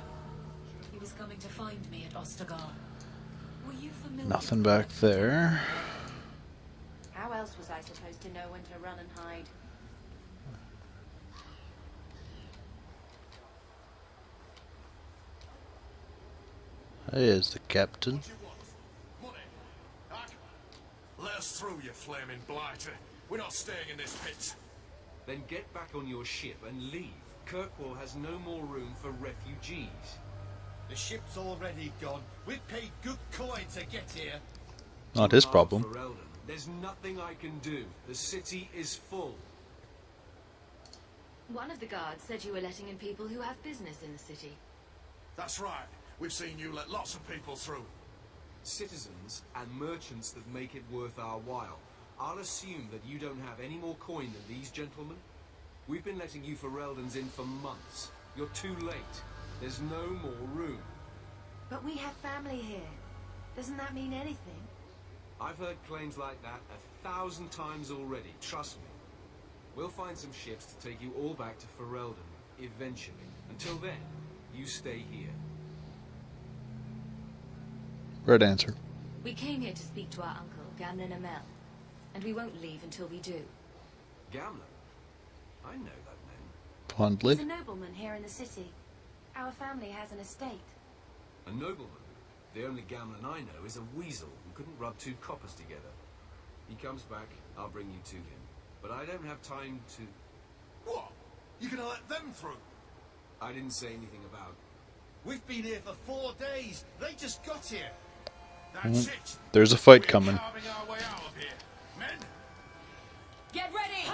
He was coming to find me at Ostagar. Were you familiar? Nothing back there. How else was I supposed to know when to run and hide? There's the captain. What do you want? Money? Huh? Let us through, you flaming blighter. We're not staying in this pit. Then get back on your ship and leave. Kirkwall has no more room for refugees. The ship's already gone. We've paid good coin to get here. Not his problem. Ferelden, there's nothing I can do. The city is full. One of the guards said you were letting in people who have business in the city. That's right. We've seen you let lots of people through. Citizens and merchants that make it worth our while. I'll assume that you don't have any more coin than these gentlemen. We've been letting you Fereldans in for months. You're too late. There's no more room. But we have family here. Doesn't that mean anything? I've heard claims like that 1,000 times already, trust me. We'll find some ships to take you all back to Ferelden, eventually. Until then, you stay here. Red answer. We came here to speak to our uncle, Gamlin Amell, and we won't leave until we do. Gamlin? I know that name. Fondly. He's a nobleman here in the city. Our family has an estate. A nobleman? The only Gamlin I know is a weasel who couldn't rub two coppers together. He comes back, I'll bring you to him. But I don't have time to... What? You gonna let them through? I didn't say anything about... We've been here for 4 days. They just got here. That's it. There's a fight coming. We're carving our way out of here. Men? Get ready!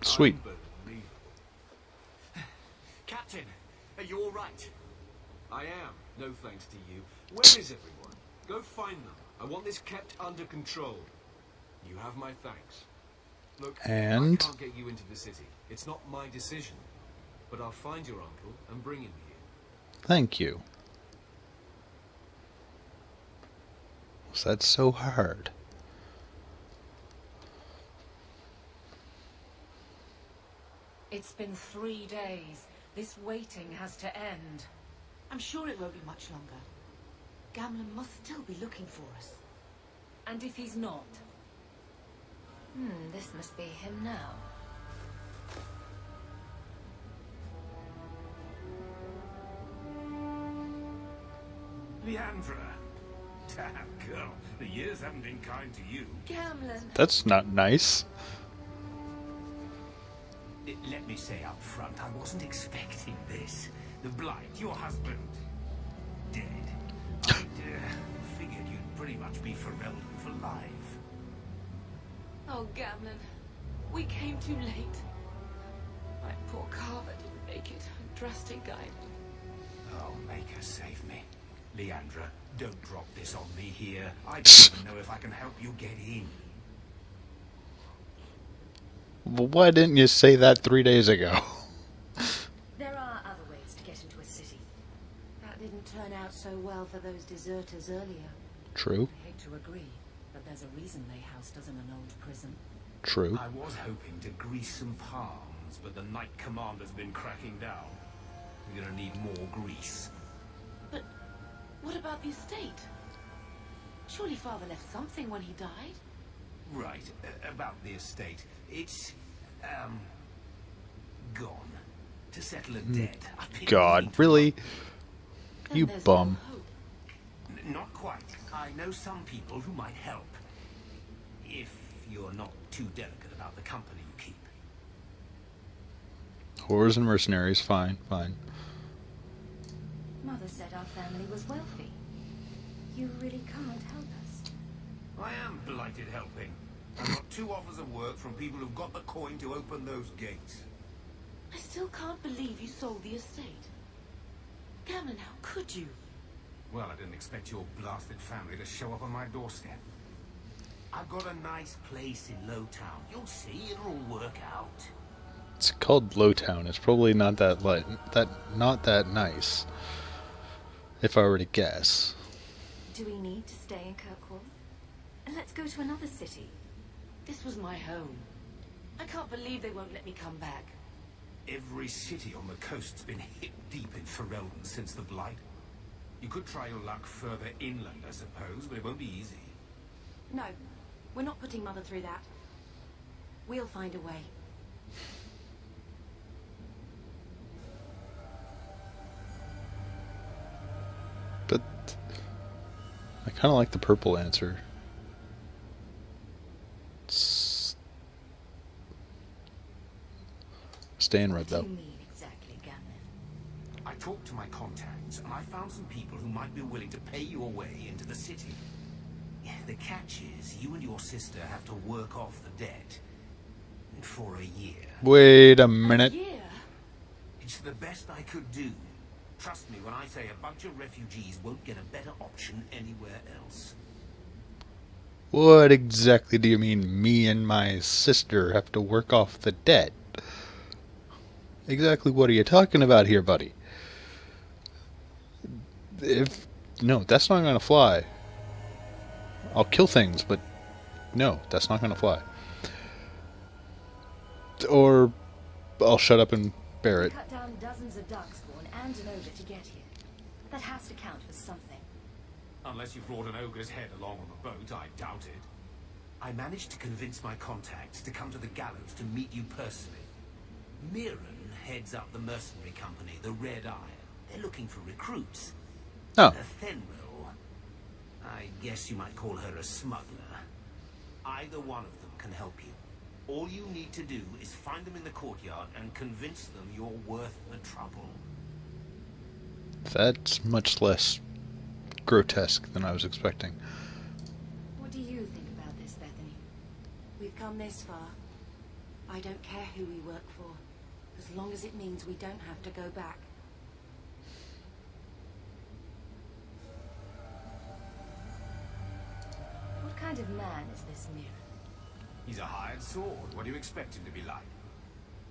Sweet. Captain, are you all right? I am, no thanks to you. Where is everyone? Go find them. I want this kept under control. You have my thanks. Look, And? I can't get you into the city. It's not my decision. But I'll find your uncle and bring him here. Thank you. Was that so hard? It's been 3 days. This waiting has to end. I'm sure it won't be much longer. Gamlin must still be looking for us. And if he's not? This must be him now. Leandra. Damn, girl. The years haven't been kind to you. Gamlin. That's not nice. Let me say up front, I wasn't expecting this. The Blight, your husband, dead. I'd figured you'd pretty much be Ferelden for life. Oh, Gamlin. We came too late. My poor Carver didn't make it. Drastic guy. Oh, make her save me. Leandra, don't drop this on me here. I don't even know if I can help you get in. Well, why didn't you say that 3 days ago? There are other ways to get into a city. That didn't turn out so well for those deserters earlier. True. I hate to agree, but there's a reason they housed us in an old prison. True. I was hoping to grease some palms, but the Knight Commander's been cracking down. We're gonna need more grease. But what about the estate? Surely Father left something when he died? Right, about the estate. It's, gone. To settle a debt. God, really? You Then there's bum. no hope. Not quite. I know some people who might help. If you're not too delicate about the company you keep. Whores and mercenaries, fine, fine. Mother said our family was wealthy. You really can't help us. I am blighted helping. I've got 2 offers of work from people who've got the coin to open those gates. I still can't believe you sold the estate. Gamlin, how could you? Well, I didn't expect your blasted family to show up on my doorstep. I've got a nice place in Lowtown. You'll see, it'll all work out. It's called Lowtown. It's probably not that not that nice. If I were to guess. Do we need to stay in Kirkwall? Let's go to another city. This was my home. I can't believe they won't let me come back. Every city on the coast's been hip deep in Ferelden since the Blight. You could try your luck further inland, I suppose, but it won't be easy. No, we're not putting Mother through that. We'll find a way. But I kind of like the purple answer. Stay in red, What do though. you mean exactly, Gamlin? I talked to my contacts, and I found some people who might be willing to pay your way into the city. The catch is, you and your sister have to work off the debt. For a year. Wait a minute. A year? It's the best I could do. Trust me when I say a bunch of refugees won't get a better option anywhere else. What exactly do you mean me and my sister have to work off the debt? Exactly what are you talking about here, buddy? No, that's not gonna fly. I'll kill things, but no, that's not gonna fly. Or I'll shut up and bear it. Cut down dozens of darkspawn and an ogre to get here. That has to count for something. Unless you brought an ogre's head along on the boat, I doubt it. I managed to convince my contacts to come to the gallows to meet you personally. Mirren heads up the mercenary company, the Red Iron. They're looking for recruits. Oh. Fenrir, I guess you might call her a smuggler. Either one of them can help you. All you need to do is find them in the courtyard and convince them you're worth the trouble. That's much less grotesque than I was expecting. What do you think about this, Bethany? We've come this far. I don't care who we work for, as long as it means we don't have to go back. What kind of man is this Mirren? He's a hired sword. What do you expect him to be like?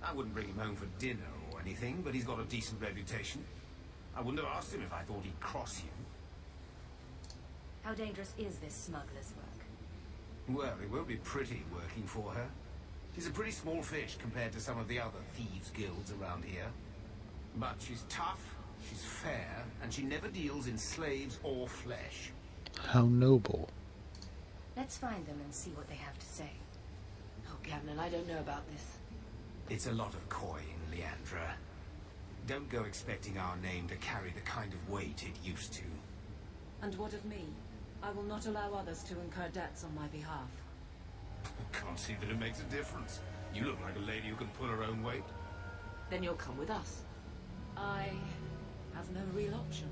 I wouldn't bring him home for dinner or anything, but he's got a decent reputation. I wouldn't have asked him if I thought he'd cross you. How dangerous is this smuggler's work? Well, it won't be pretty working for her. She's a pretty small fish compared to some of the other thieves' guilds around here. But she's tough, she's fair, and she never deals in slaves or flesh. How noble. Let's find them and see what they have to say. Oh, Gamlin, I don't know about this. It's a lot of coin, Leandra. Don't go expecting our name to carry the kind of weight it used to. And what of me? I will not allow others to incur debts on my behalf. Can't see that it makes a difference. You look like a lady who can pull her own weight. Then you'll come with us. I have no real option.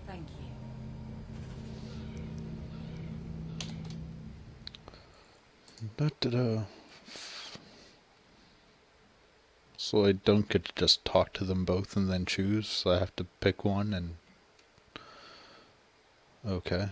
Thank you. So I don't get to just talk to them both and then choose. So I have to pick one and... Okay.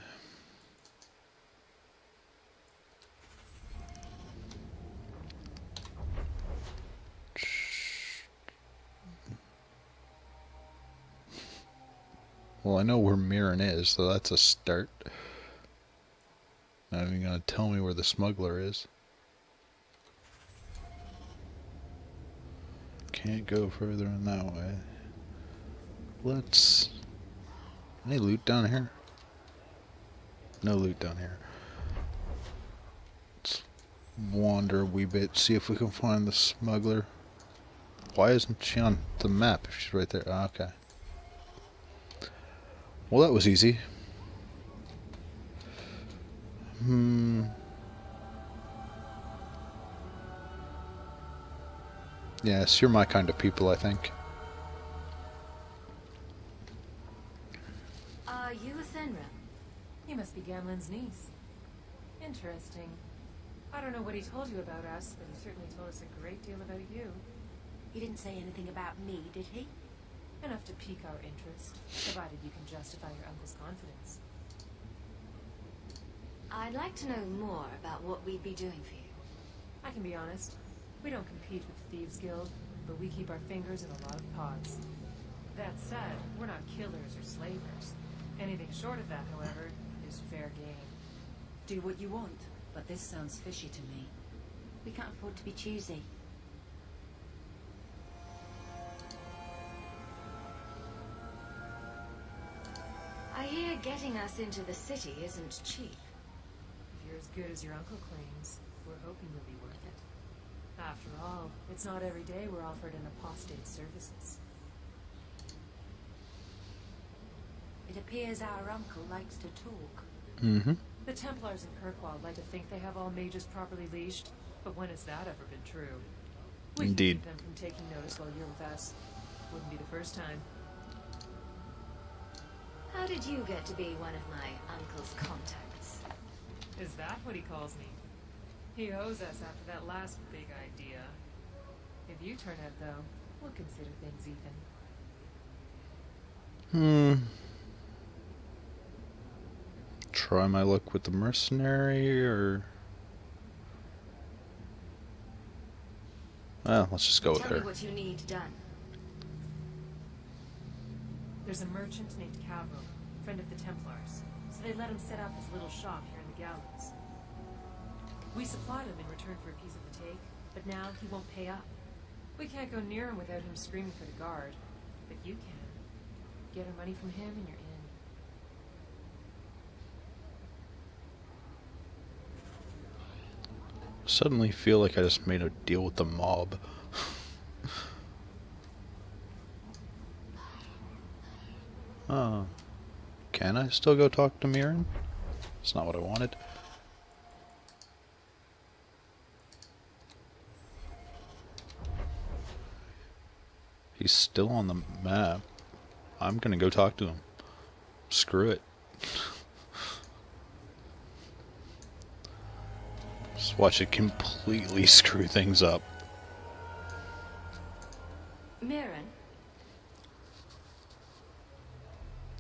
Well, I know where Mirren is, so that's a start. Not even gonna tell me where the smuggler is. Can't go further in that way. Let's... Any loot down here? No loot down here. Let's wander a wee bit, see if we can find the smuggler. Why isn't she on the map if she's right there? Ah, okay. Well, that was easy. Yes, you're my kind of people, I think. Are you a Senra? You must be Gamlin's niece. Interesting. I don't know what he told you about us, but he certainly told us a great deal about you. He didn't say anything about me, did he? Enough to pique our interest, provided you can justify your uncle's confidence. I'd like to know more about what we'd be doing for you. I can be honest. We don't compete with the Thieves Guild, but we keep our fingers in a lot of pots. That said, we're not killers or slavers. Anything short of that, however, is fair game. Do what you want, but this sounds fishy to me. We can't afford to be choosy. I hear getting us into the city isn't cheap. If you're as good as your uncle claims, we're hoping you'll be worth it. After all, it's not every day we're offered an apostate's services. It appears our uncle likes to talk. Mm-hmm. The Templars in Kirkwall like to think they have all mages properly leashed, but when has that ever been true? We Indeed. can keep them from taking notice while you're with us. Wouldn't be the first time. How did you get to be one of my uncle's contacts? Is that what he calls me? He owes us after that last big idea. If you turn out, though, we'll consider things even. Try my luck with the mercenary, or... Well, let's just go with Tell me her. what you need done. There's a merchant named Cavril, friend of the Templars, so they let him set up his little shop here in the gallows. We supplied him in return for a piece of the take, but now he won't pay up. We can't go near him without him screaming for the guard, but you can. Get our money from him and you're in. Suddenly feel like I just made a deal with the mob. Can I still go talk to Mirren? That's not what I wanted. He's still on the map. I'm gonna go talk to him. Screw it. Just watch it completely screw things up. Mirren?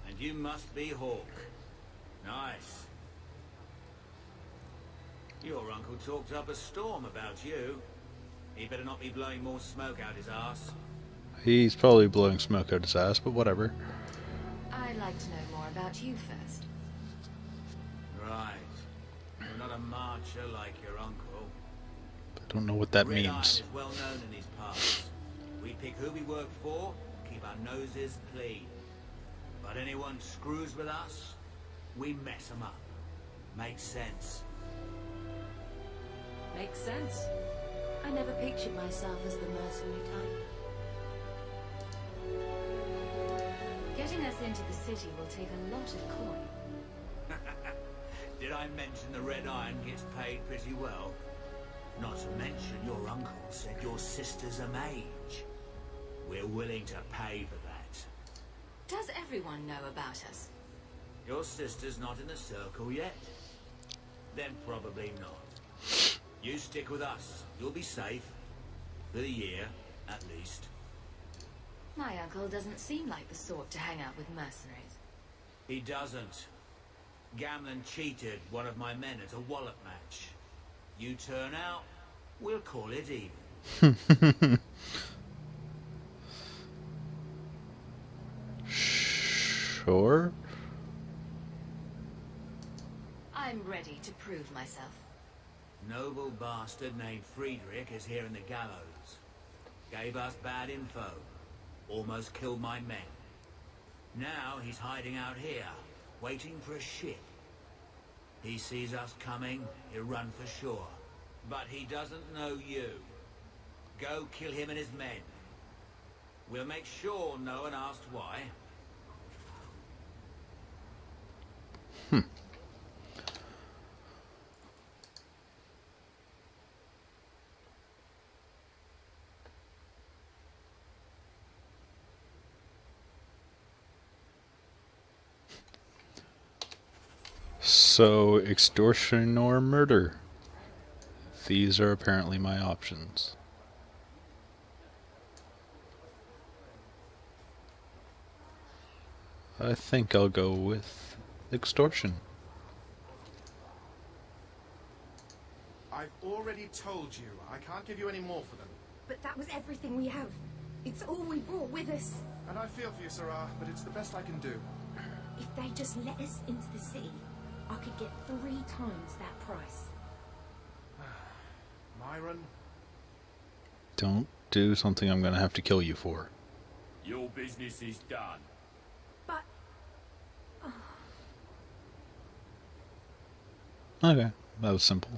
And you must be Hawke. Nice. Your uncle talked up a storm about you. He better not be blowing more smoke out his arse. He's probably blowing smoke out his ass, but whatever. I'd like to know more about you first. Right. You're not a marcher like your uncle. I don't know what that Red means. Iron is well known in these parts. We pick who we work for, keep our noses clean. But anyone screws with us, we mess them up. Makes sense. Makes sense. I never pictured myself as the mercenary type. Getting us into the city will take a lot of coin. Did I mention the Red Iron gets paid pretty well? Not to mention your uncle said your sister's a mage. We're willing to pay for that. Does everyone know about us? Your sister's not in the circle yet? Then probably not. You stick with us. You'll be safe. For the year, at least. My uncle doesn't seem like the sort to hang out with mercenaries. He doesn't. Gamlin cheated one of my men at a wallop match. You turn out, we'll call it even. Sure. I'm ready to prove myself. Noble bastard named Friedrich is here in the gallows. Gave us bad info. Almost killed my men. Now he's hiding out here, waiting for a ship. He sees us coming, he'll run for sure. But he doesn't know you. Go kill him and his men. We'll make sure no one asks why. So, extortion or murder? These are apparently my options. I think I'll go with extortion. I've already told you, I can't give you any more for them. But that was everything we have. It's all we brought with us. And I feel for you, Sarah, but it's the best I can do. If they just let us into the city, I could get 3 times that price. Myron? Don't do something I'm gonna have to kill you for. Your business is done. But... Okay, that was simple.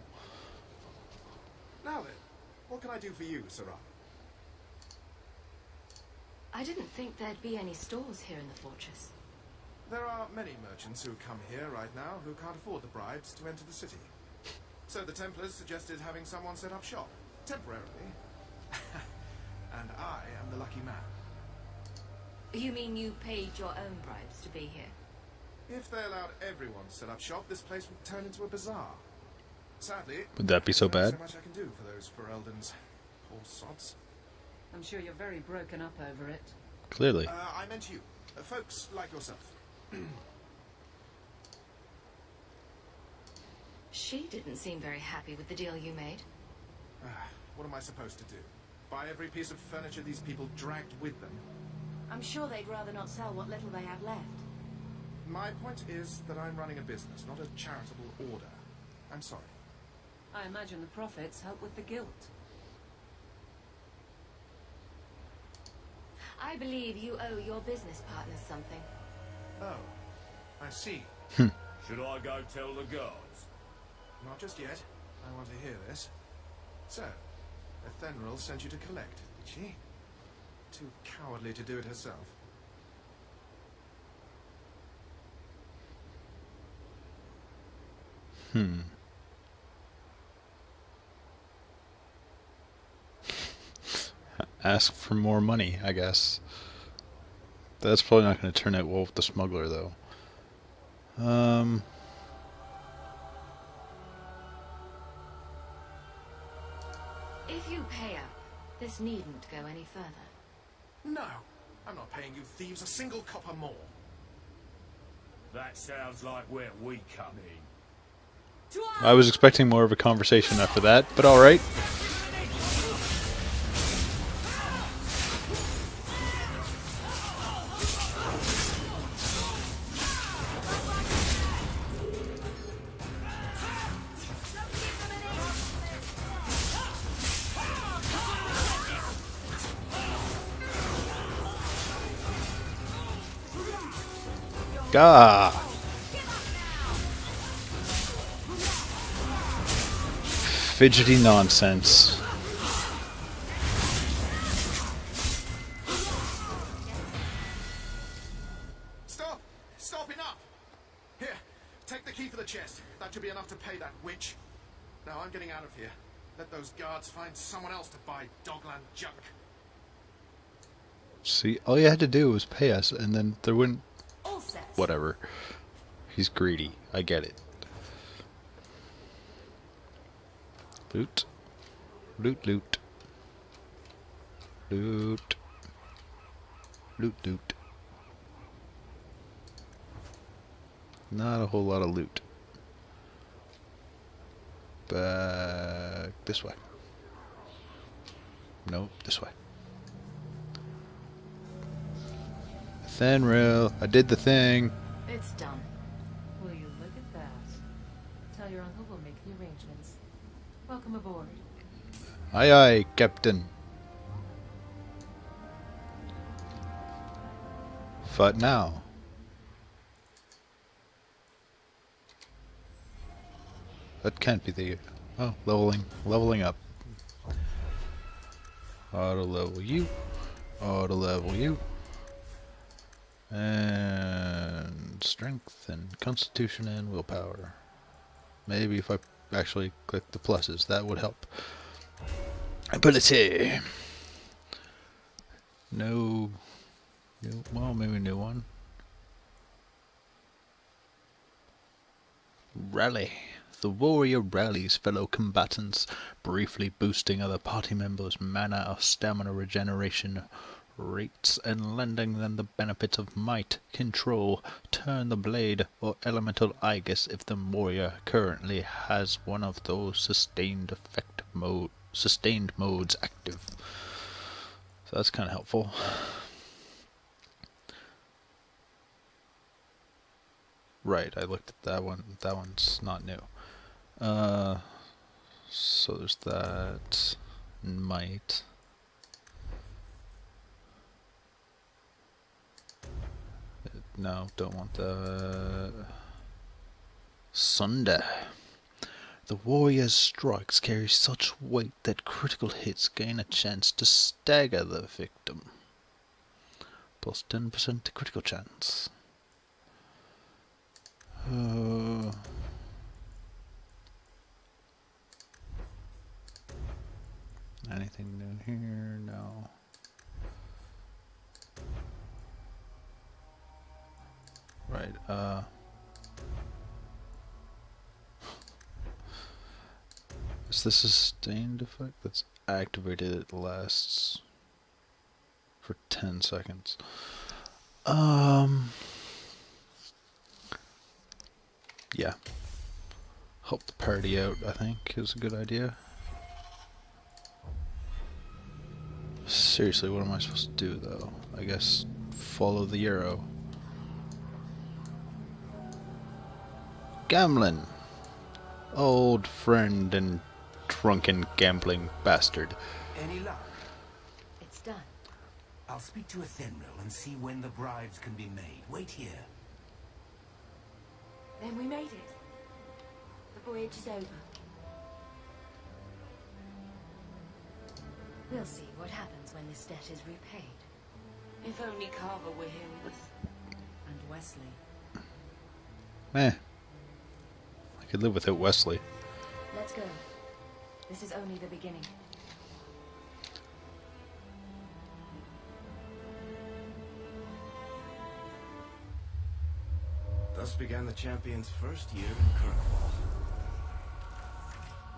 Now then, what can I do for you, Sarah? I didn't think there'd be any stores here in the fortress. There are many merchants who come here right now who can't afford the bribes to enter the city. So the Templars suggested having someone set up shop, temporarily. And I am the lucky man. You mean you paid your own bribes to be here? If they allowed everyone to set up shop, this place would turn into a bazaar. Sadly, Would that be so there's bad? so much I can do for those Fereldans. Poor sods. I'm sure you're very broken up over it. Clearly. I meant you. Folks like yourself. She didn't seem very happy with the deal you made. What am I supposed to do? Buy every piece of furniture these people dragged with them? I'm sure they'd rather not sell what little they have left. My point is that I'm running a business, not a charitable order. I'm sorry. I imagine the profits help with the guilt. I believe you owe your business partners something. Oh, I see. Should I go tell the guards? Not just yet. I want to hear this. So, Ethenril sent you to collect, did she? Too cowardly to do it herself. Ask for more money, I guess. That's probably not going to turn out well with the smuggler, though. If you pay up, this needn't go any further. No, I'm not paying you thieves a single copper more. That sounds like where we come in. I was expecting more of a conversation after that, but alright. Gah! Fidgety nonsense. Stop! Stop, enough! Here, take the key for the chest. That should be enough to pay that witch. Now I'm getting out of here. Let those guards find someone else to buy Dogland junk. See, all you had to do was pay us, and then there wouldn't... All set. Whatever. He's greedy. I get it. Loot. Loot, loot. Loot. Loot, loot. Not a whole lot of loot. Back this way. Nope, this way. Ethenril, I did the thing. It's done. Will you look at that? Tell your uncle we'll make the arrangements. Welcome aboard. Aye aye, Captain. What now? That can't be the... Oh, leveling up. Auto level you. Auto level you. And strength and constitution and willpower. Maybe if I actually click the pluses, that would help. Ability. No. Well, maybe a new one. Rally. The warrior rallies fellow combatants, briefly boosting other party members' mana or stamina regeneration rates and lending them the benefits of might, control, turn the blade, or elemental aegis if the warrior currently has one of those sustained modes active. So that's kind of helpful. Right, I looked at that one. That one's not new. So there's that. Might. No, don't want that. Sunder. The warrior's strikes carry such weight that critical hits gain a chance to stagger the victim. Plus 10% to critical chance. Anything new here? No. Right, is this a sustained effect that's activated? It lasts for 10 seconds. Yeah. Help the party out, I think, is a good idea. Seriously, what am I supposed to do, though? I guess follow the arrow. Gamlin! Old friend and drunken gambling bastard. Any luck? It's done. I'll speak to Athenril and see when the bribes can be made. Wait here. Then we made it. The voyage is over. We'll see what happens when this debt is repaid. If only Carver were here with us. And Wesley. Meh. I could live without Wesley. Let's go. This is only the beginning. Thus began the champion's first year in Kirkwall.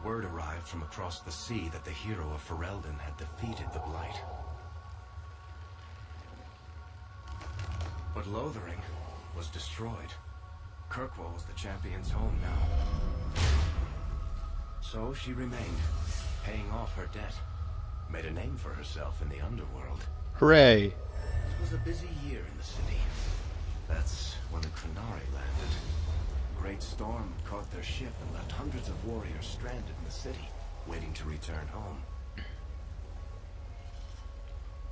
Word arrived from across the sea that the hero of Ferelden had defeated the Blight. But Lothering was destroyed. Kirkwall was the champion's home now. So she remained, paying off her debt. Made a name for herself in the underworld. Hooray! It was a busy year in the city. That's when the Krenari landed. A great storm caught their ship and left hundreds of warriors stranded in the city, waiting to return home.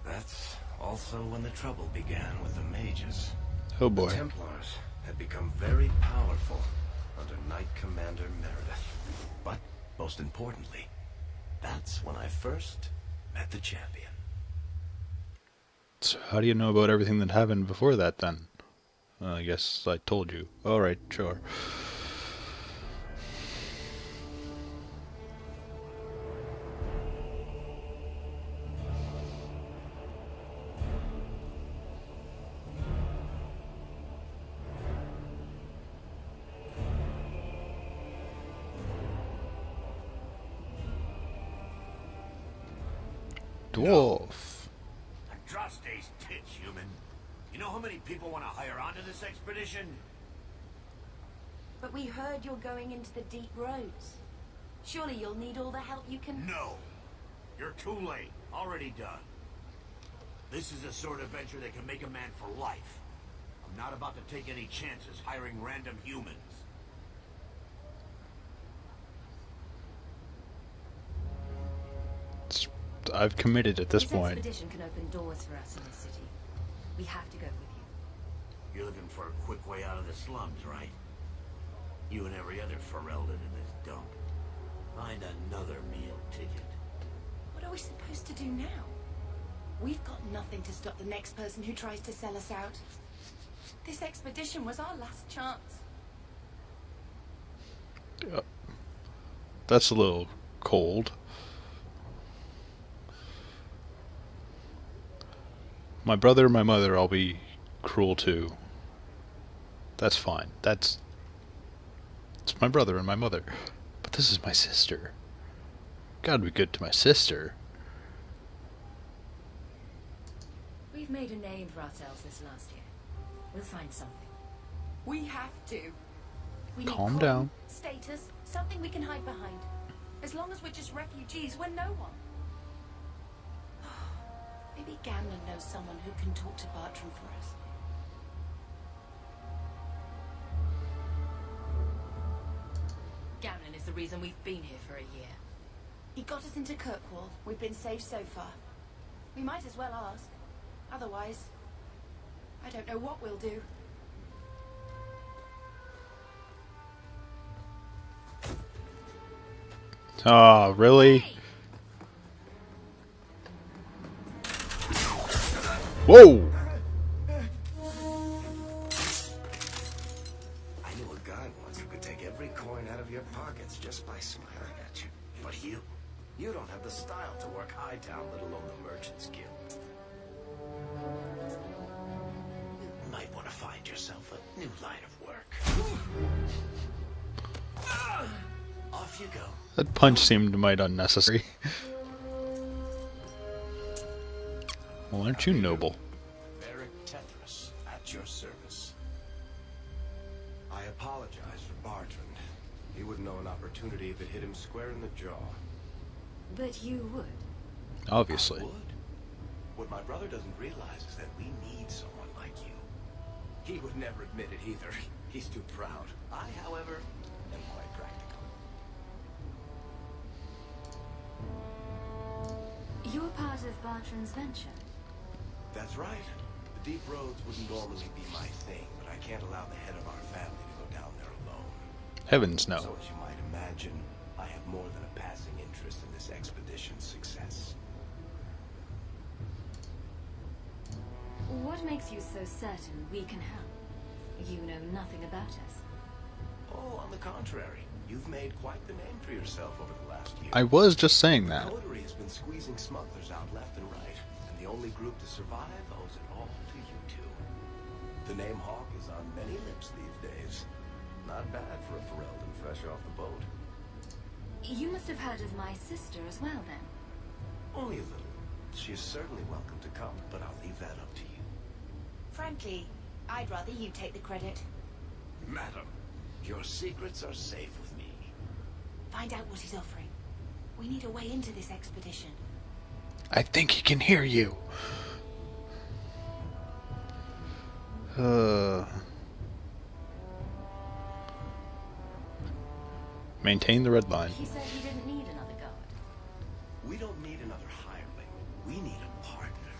That's also when the trouble began with the mages. Oh boy. The Templars had become very powerful under Knight Commander Meredith. But, most importantly, that's when I first met the champion. So how do you know about everything that happened before that, then? I guess I told you. Alright, sure. Dwarf. Trust these tits, human. You know how many people want to hire onto this expedition? But we heard you're going into the deep roads. Surely you'll need all the help you can... No. You're too late. Already done. This is the sort of venture that can make a man for life. I'm not about to take any chances hiring random humans. I've committed at this point. This expedition can open doors for us in this city. We have to go with you. You're looking for a quick way out of the slums, right? You and every other Ferelden in this dump. Find another meal ticket. What are we supposed to do now? We've got nothing to stop the next person who tries to sell us out. This expedition was our last chance. That's a little cold. My brother and my mother, I'll be cruel to. That's fine. It's my brother and my mother. But this is my sister. Gotta be good to my sister. We've made a name for ourselves this last year. We'll find something. We have to. We Calm need down. Status, something we can hide behind. As long as we're just refugees, we're no one. Maybe Gamlin knows someone who can talk to Bartram for us. Gamlin is the reason we've been here for a year. He got us into Kirkwall. We've been safe so far. We might as well ask. Otherwise, I don't know what we'll do. Oh, really? Whoa! I knew a guy once who could take every coin out of your pockets just by smiling at you. But you don't have the style to work Hightown, let alone the Merchants Guild. You might want to find yourself a new line of work. Off you go. That punch seemed might unnecessary. Well, aren't you noble? Varric Tethras, He wouldn't know an opportunity if it hit him square in the jaw. But you would. Obviously. I would. What my brother doesn't realize is that we need someone like you. He would never admit it either. He's too proud. I, however, am quite practical. You're part of Bartran's venture. That's right. The deep roads wouldn't normally be my thing, but I can't allow the head of our family to go down there alone. Heavens no. So as you might imagine, I have more than a passing interest in this expedition's success. What makes you so certain we can help? You know nothing about us. Oh, on the contrary. You've made quite the name for yourself over the last year. I was just saying that. The coterie has been squeezing smugglers out left and right, and the only group to survive owes it all to you two. The name Hawke is on many lips these days. Not bad for a Ferelden fresh off the boat. You must have heard of my sister as well, then. Only a little. She is certainly welcome to come, but I'll leave that up to you. Frankly, I'd rather you take the credit. Madam, your secrets are safe with me. Find out what he's offering. We need a way into this expedition. I think he can hear you. Maintain the red line. He said he didn't need another guard. We don't need another hireling. We need a partner.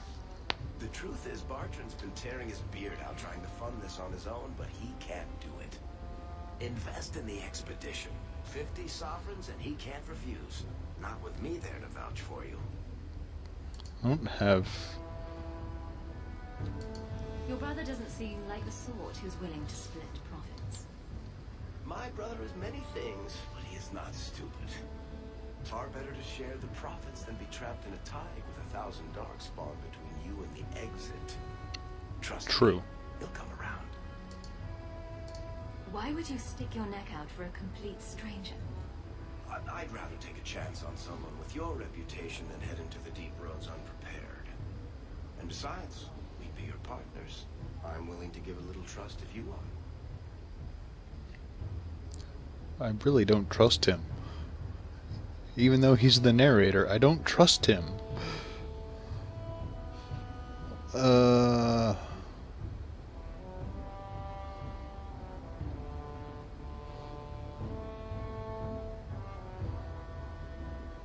The truth is, Bartran's been tearing his beard out trying to fund this on his own, but he can't do it. Invest in the expedition. 50 sovereigns and he can't refuse. Not with me there to vouch for you. I don't have... Your brother doesn't seem like the sort who's willing to split profits. My brother is many things, but he is not stupid. Far better to share the profits than be trapped in a tide with 1,000 darkspawn between you and the exit. Trust me, he'll come around. Why would you stick your neck out for a complete stranger? I'd rather take a chance on someone with your reputation than head into the deep roads unprepared. And besides, we'd be your partners. I'm willing to give a little trust if you are. I really don't trust him. Even though he's the narrator, I don't trust him.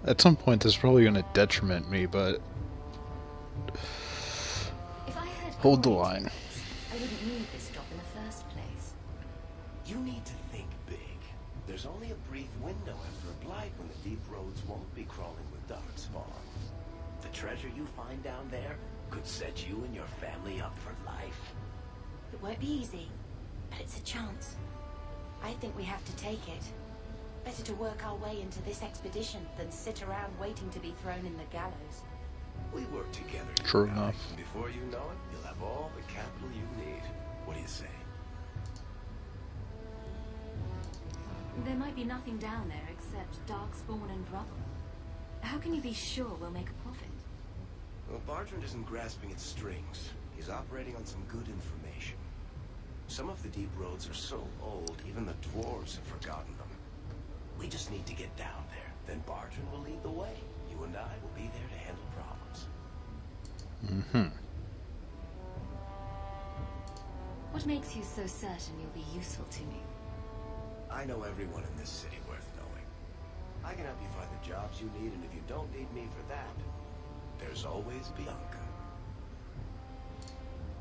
At some point, this is probably going to detriment me, but... Hold the line. I wouldn't need this job in the first place. You need to think big. There's only a brief window after a blight when the deep roads won't be crawling with darkspawn. The treasure you find down there could set you and your family up for life. It won't be easy, but it's a chance. I think we have to take it. Better to work our way into this expedition than sit around waiting to be thrown in the gallows. We work together. True enough. And before you know it, you'll have all the capital you need. What do you say? There might be nothing down there except darkspawn and rubble. How can you be sure we'll make a profit? Well, Bartran isn't grasping at strings. He's operating on some good information. Some of the deep roads are so old, even the dwarves have forgotten them. We just need to get down there. Then Bartran will lead the way. You and I will be there to handle problems. Mm-hmm. What makes you so certain you'll be useful to me? I know everyone in this city worth knowing. I can help you find the jobs you need, and if you don't need me for that, there's always Bianca.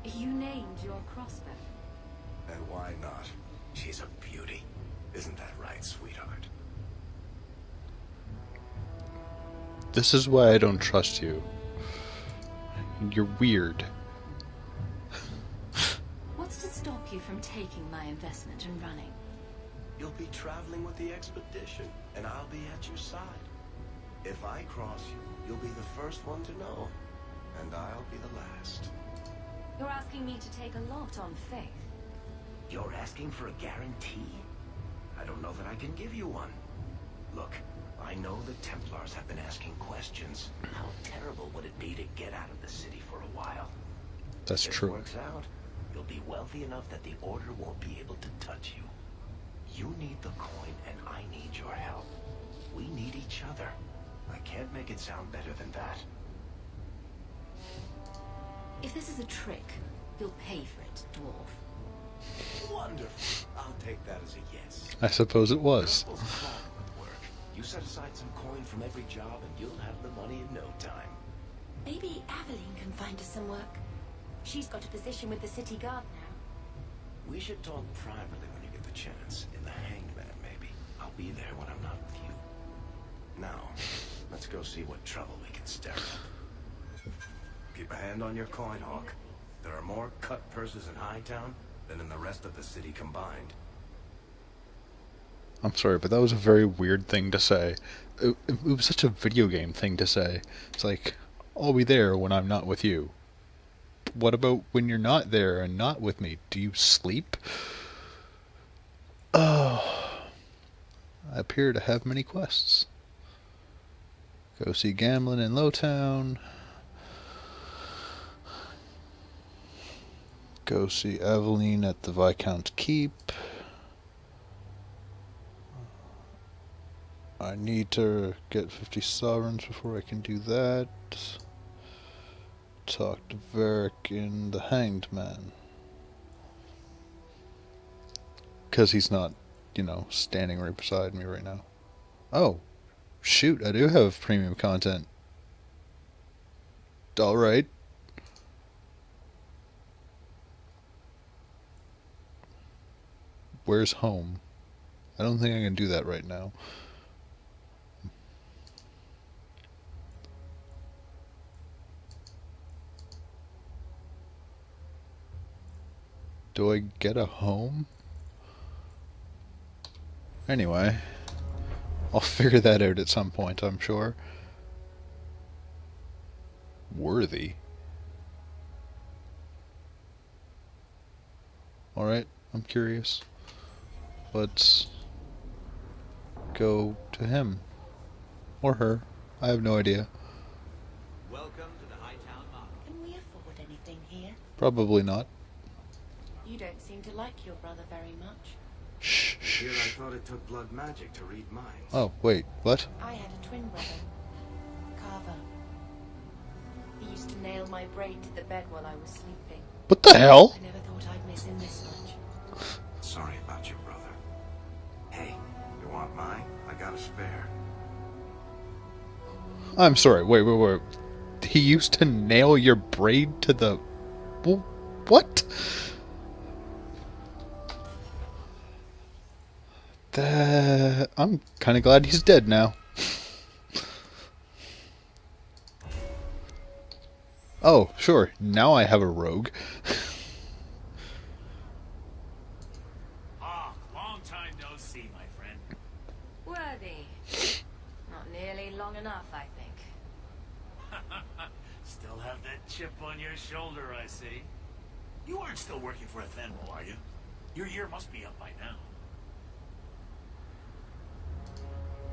You named your crossbow. And why not? She's a beauty. Isn't that right, sweetheart? This is why I don't trust you. You're weird. What's to stop you from taking my investment and running? You'll be traveling with the expedition, and I'll be at your side. If I cross you, you'll be the first one to know, and I'll be the last. You're asking me to take a lot on faith. You're asking for a guarantee? I don't know that I can give you one. Look, I know the Templars have been asking questions. How terrible would it be to get out of the city for a while? That's if true. If this works out, you'll be wealthy enough that the Order won't be able to touch you. You need the coin, and I need your help. We need each other. I can't make it sound better than that. If this is a trick, you'll pay for it, dwarf. Wonderful. I'll take that as a yes. I suppose it was. Kirkwall's crawling with work. You set aside some coin from every job, and you'll have the money in no time. Maybe Aveline can find us some work. She's got a position with the city guard now. We should talk privately when you get the chance. In the hanged man, maybe. I'll be there when I'm not with you. Now, let's go see what trouble we can stir up. Keep a hand on your coin, Hawke. There are more cut purses in Hightown than in the rest of the city combined. I'm sorry, but that was a very weird thing to say. It was such a video game thing to say. It's like, I'll be there when I'm not with you. What about when you're not there and not with me? Do you sleep? Oh, I appear to have many quests. Go see Gamblin in Lowtown. Go see Aveline at the Viscount Keep. I need to get 50 sovereigns before I can do that. Talk to Varric in the Hanged Man. Because he's not, you know, standing right beside me right now. Oh, shoot, I do have premium content. Alright. Where's home? I don't think I can do that right now. Do I get a home? Anyway, I'll figure that out at some point, I'm sure. Worthy. Alright, I'm curious. Let's go to him. Or her. I have no idea. Welcome to the Hightown Market. Can we afford anything here? Probably not. You don't seem to like your brother very much. Shh, shh, Here I shh. thought it took blood magic to read minds. Oh, wait, what? I had a twin brother, Carver. He used to nail my braid to the bed while I was sleeping. What the hell? I never thought I'd miss him this much. Sorry about your brother. Hey, you want mine? I got a spare. I'm sorry, wait. He used to nail your braid to the... What? I'm kind of glad he's dead now. Oh, sure, now I have a rogue. Ah, long time no see, my friend. Worthy. Not nearly long enough, I think. Still have that chip on your shoulder, I see. You aren't still working for Athenwell, are you? Your year must be up by now.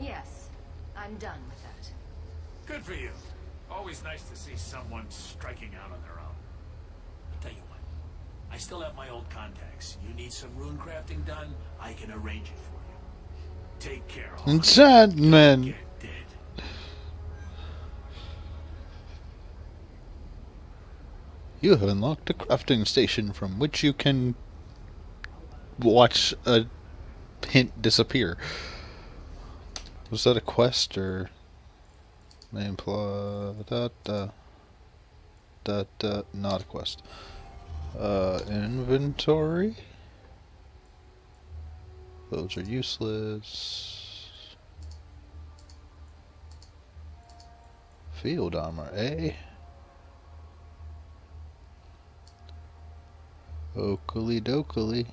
Yes, I'm done with that. Good for you. Always nice to see someone striking out on their own. I'll tell you what. I still have my old contacts. You need some rune crafting done, I can arrange it for you. Take care, Hawke. Enchantment! Get dead. You have unlocked a crafting station from which you can watch a hint disappear. Was that a quest or main plot? Not a quest. Inventory? Those are useless. Field armor, eh? Oakley dokley.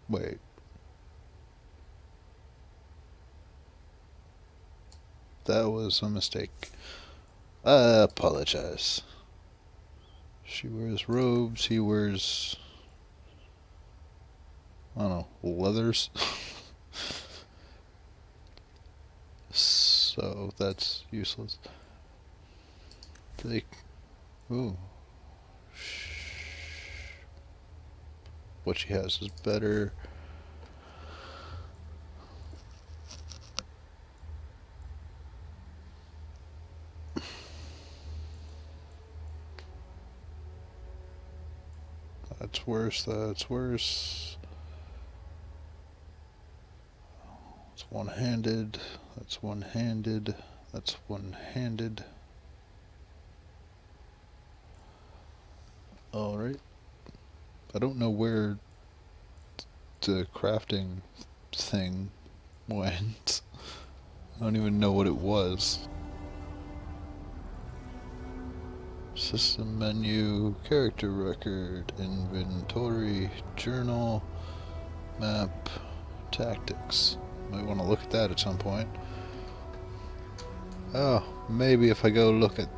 Wait. That was a mistake. I apologize. She wears robes, he wears... I don't know, leathers? So, that's useless. Ooh. what she has is better. That's worse, that's worse. It's one-handed, that's one-handed, that's one-handed. Alright. I don't know where the crafting thing went. I don't even know what it was. System menu, character record, inventory, journal, map, tactics. Might want to look at that at some point. Oh, maybe if I go look at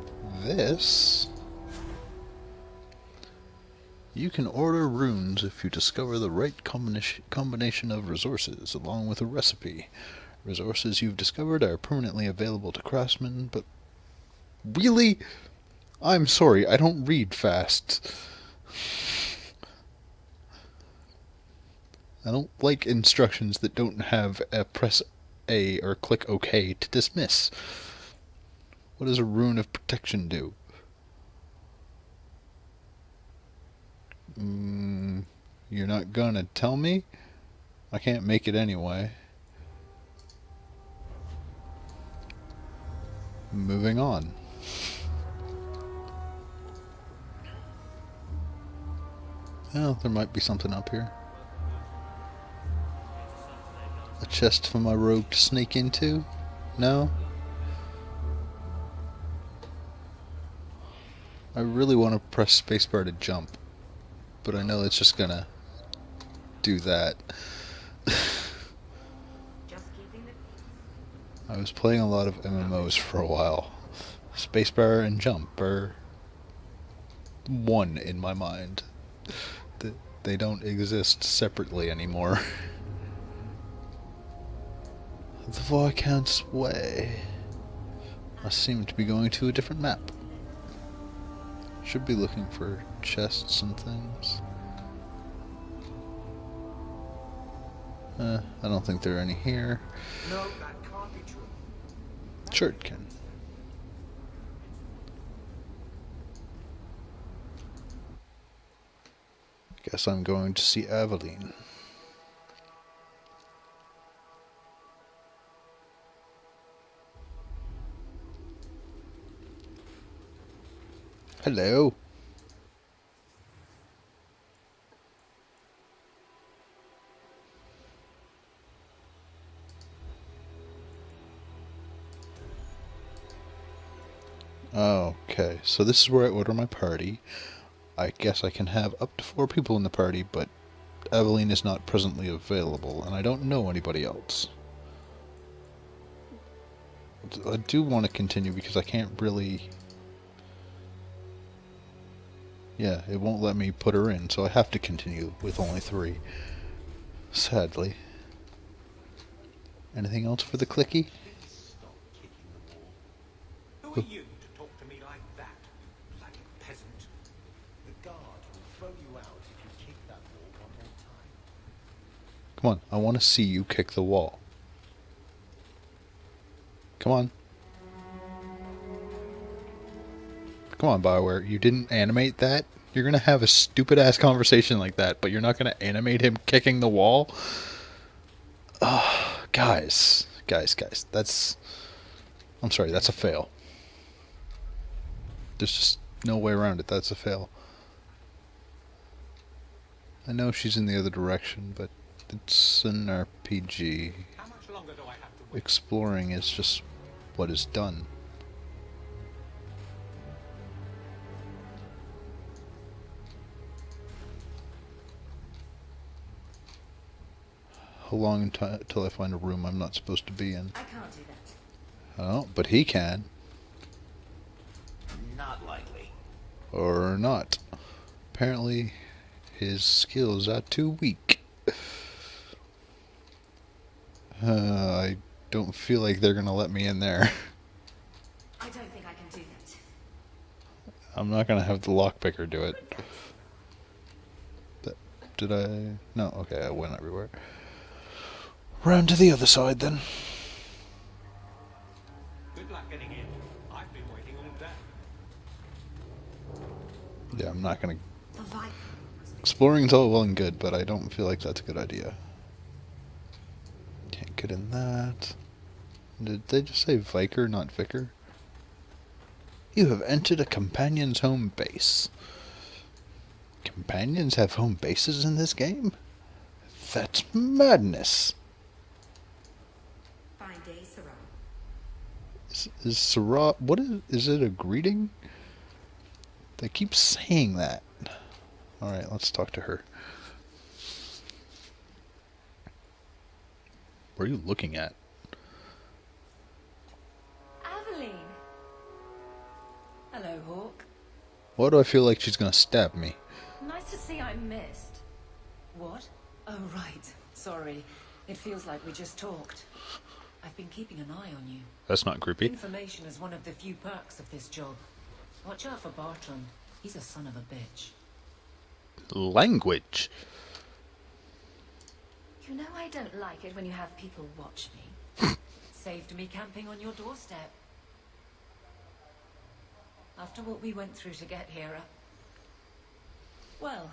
this. You can order runes if you discover the right combination of resources, along with a recipe. Resources you've discovered are permanently available to craftsmen, but... Really? I'm sorry, I don't read fast. I don't like instructions that don't have a press A or click OK to dismiss. What does a rune of protection do? You're not gonna tell me? I can't make it anyway. Moving on. Well, there might be something up here. A chest for my rogue to sneak into? No? I really want to press spacebar to jump, but I know it's just gonna do that. I was playing a lot of MMOs for a while. Spacebar and jump are one in my mind. They don't exist separately anymore. The Viscount's Way. I seem to be going to a different map. Should be looking for chests and things. I don't think there are any here. No, that can't be true. Sure it can. Guess I'm going to see Aveline. Hello. Okay, so this is where I order my party. I guess I can have up to 4 people in the party, but Aveline is not presently available, and I don't know anybody else. I do want to continue because I can't really... Yeah, it won't let me put her in, so I have to continue with only 3. Sadly. Anything else for the clicky? Who are you to talk to me like that, you black peasant? The guard will throw you out if you kick that wall one more time. Come on, I want to see you kick the wall. Come on. Come on, Bioware, you didn't animate that? You're gonna have a stupid-ass conversation like that, but you're not gonna animate him kicking the wall? Oh, guys, that's... I'm sorry, that's a fail. There's just no way around it, that's a fail. I know she's in the other direction, but it's an RPG. How much longer do I have to wait? Exploring is just what is done. How long until I find a room I'm not supposed to be in? I can't do that. Oh, but he can. Not likely. Or not. Apparently, his skills are too weak. I don't feel like they're gonna let me in there. I don't think I can do that. I'm not gonna have the lockpicker do it. Did I? No, okay, I went everywhere. Round to the other side then. Good luck getting in. I've been waiting all day. Yeah, I'm not gonna... Exploring's all well and good, but I don't feel like that's a good idea. Can't get in that. Did they just say Vicar, not Vicar? You have entered a companion's home base. Companions have home bases in this game? That's madness. Fine day, Sarah. Is Sarah... What is it a greeting? They keep saying that. Alright, let's talk to her. What are you looking at? Aveline! Hello, Hawke. Why do I feel like she's gonna stab me? Nice to see I missed. What? Oh, right. Sorry. It feels like we just talked. I've been keeping an eye on you. That's not creepy. Information is one of the few perks of this job. Watch out for Bartram. He's a son of a bitch. Language. You know I don't like it when you have people watch me. Saved me camping on your doorstep. After what we went through to get here, well,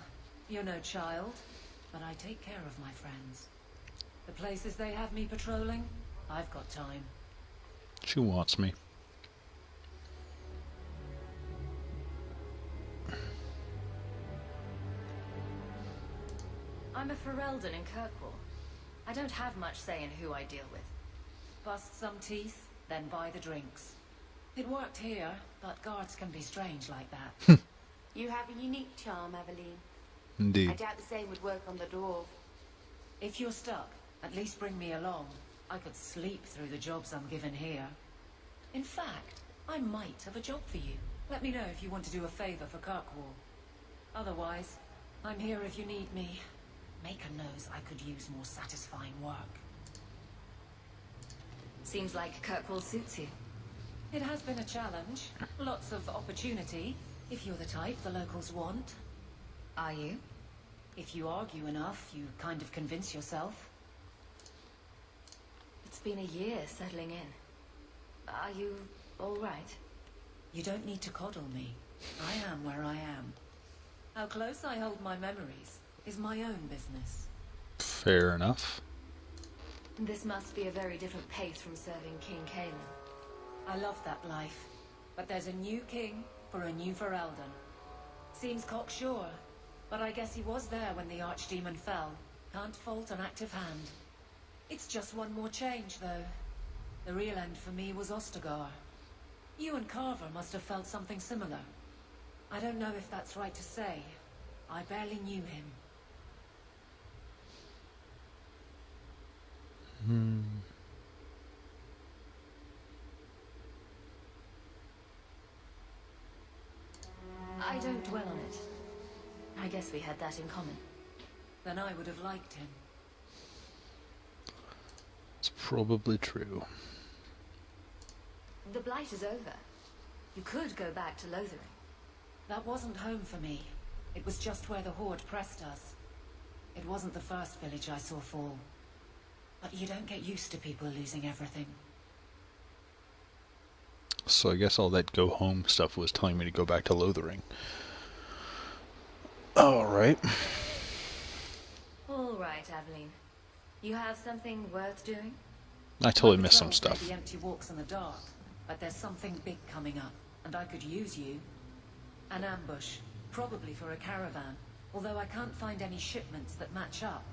you're no child, but I take care of my friends. The places they have me patrolling, I've got time. She wants me. I'm a Ferelden in Kirkwall. I don't have much say in who I deal with. Bust some teeth, then buy the drinks. It worked here, but guards can be strange like that. You have a unique charm, Aveline. Indeed. I doubt the same would work on the dwarf. If you're stuck, at least bring me along. I could sleep through the jobs I'm given here. In fact, I might have a job for you. Let me know if you want to do a favor for Kirkwall. Otherwise, I'm here if you need me. Maker knows I could use more satisfying work. Seems like Kirkwall suits you. It has been a challenge. Lots of opportunity, if you're the type the locals want. Are you? If you argue enough, you kind of convince yourself. It's been a year settling in. Are you all right? You don't need to coddle me. I am where I am. How close I hold my memories is my own business. Fair enough. This must be a very different pace from serving King Caelan. I love that life, but there's a new king for a new Ferelden. Seems cocksure, but I guess he was there when the Archdemon fell. Can't fault an active hand. It's just one more change, though. The real end for me was Ostagar. You and Carver must have felt something similar. I don't know if that's right to say. I barely knew him. I don't dwell on it. I guess we had that in common. Then I would have liked him. It's probably true. The Blight is over. You could go back to Lothering. That wasn't home for me. It was just where the Horde pressed us. It wasn't the first village I saw fall. But you don't get used to people losing everything. So I guess all that go home stuff was telling me to go back to Lothering. Alright. All right, Aveline. You have something worth doing? I totally missed some stuff. Maybe empty walks in the dark, but there's something big coming up, and I could use you. An ambush, probably for a caravan, although I can't find any shipments that match up.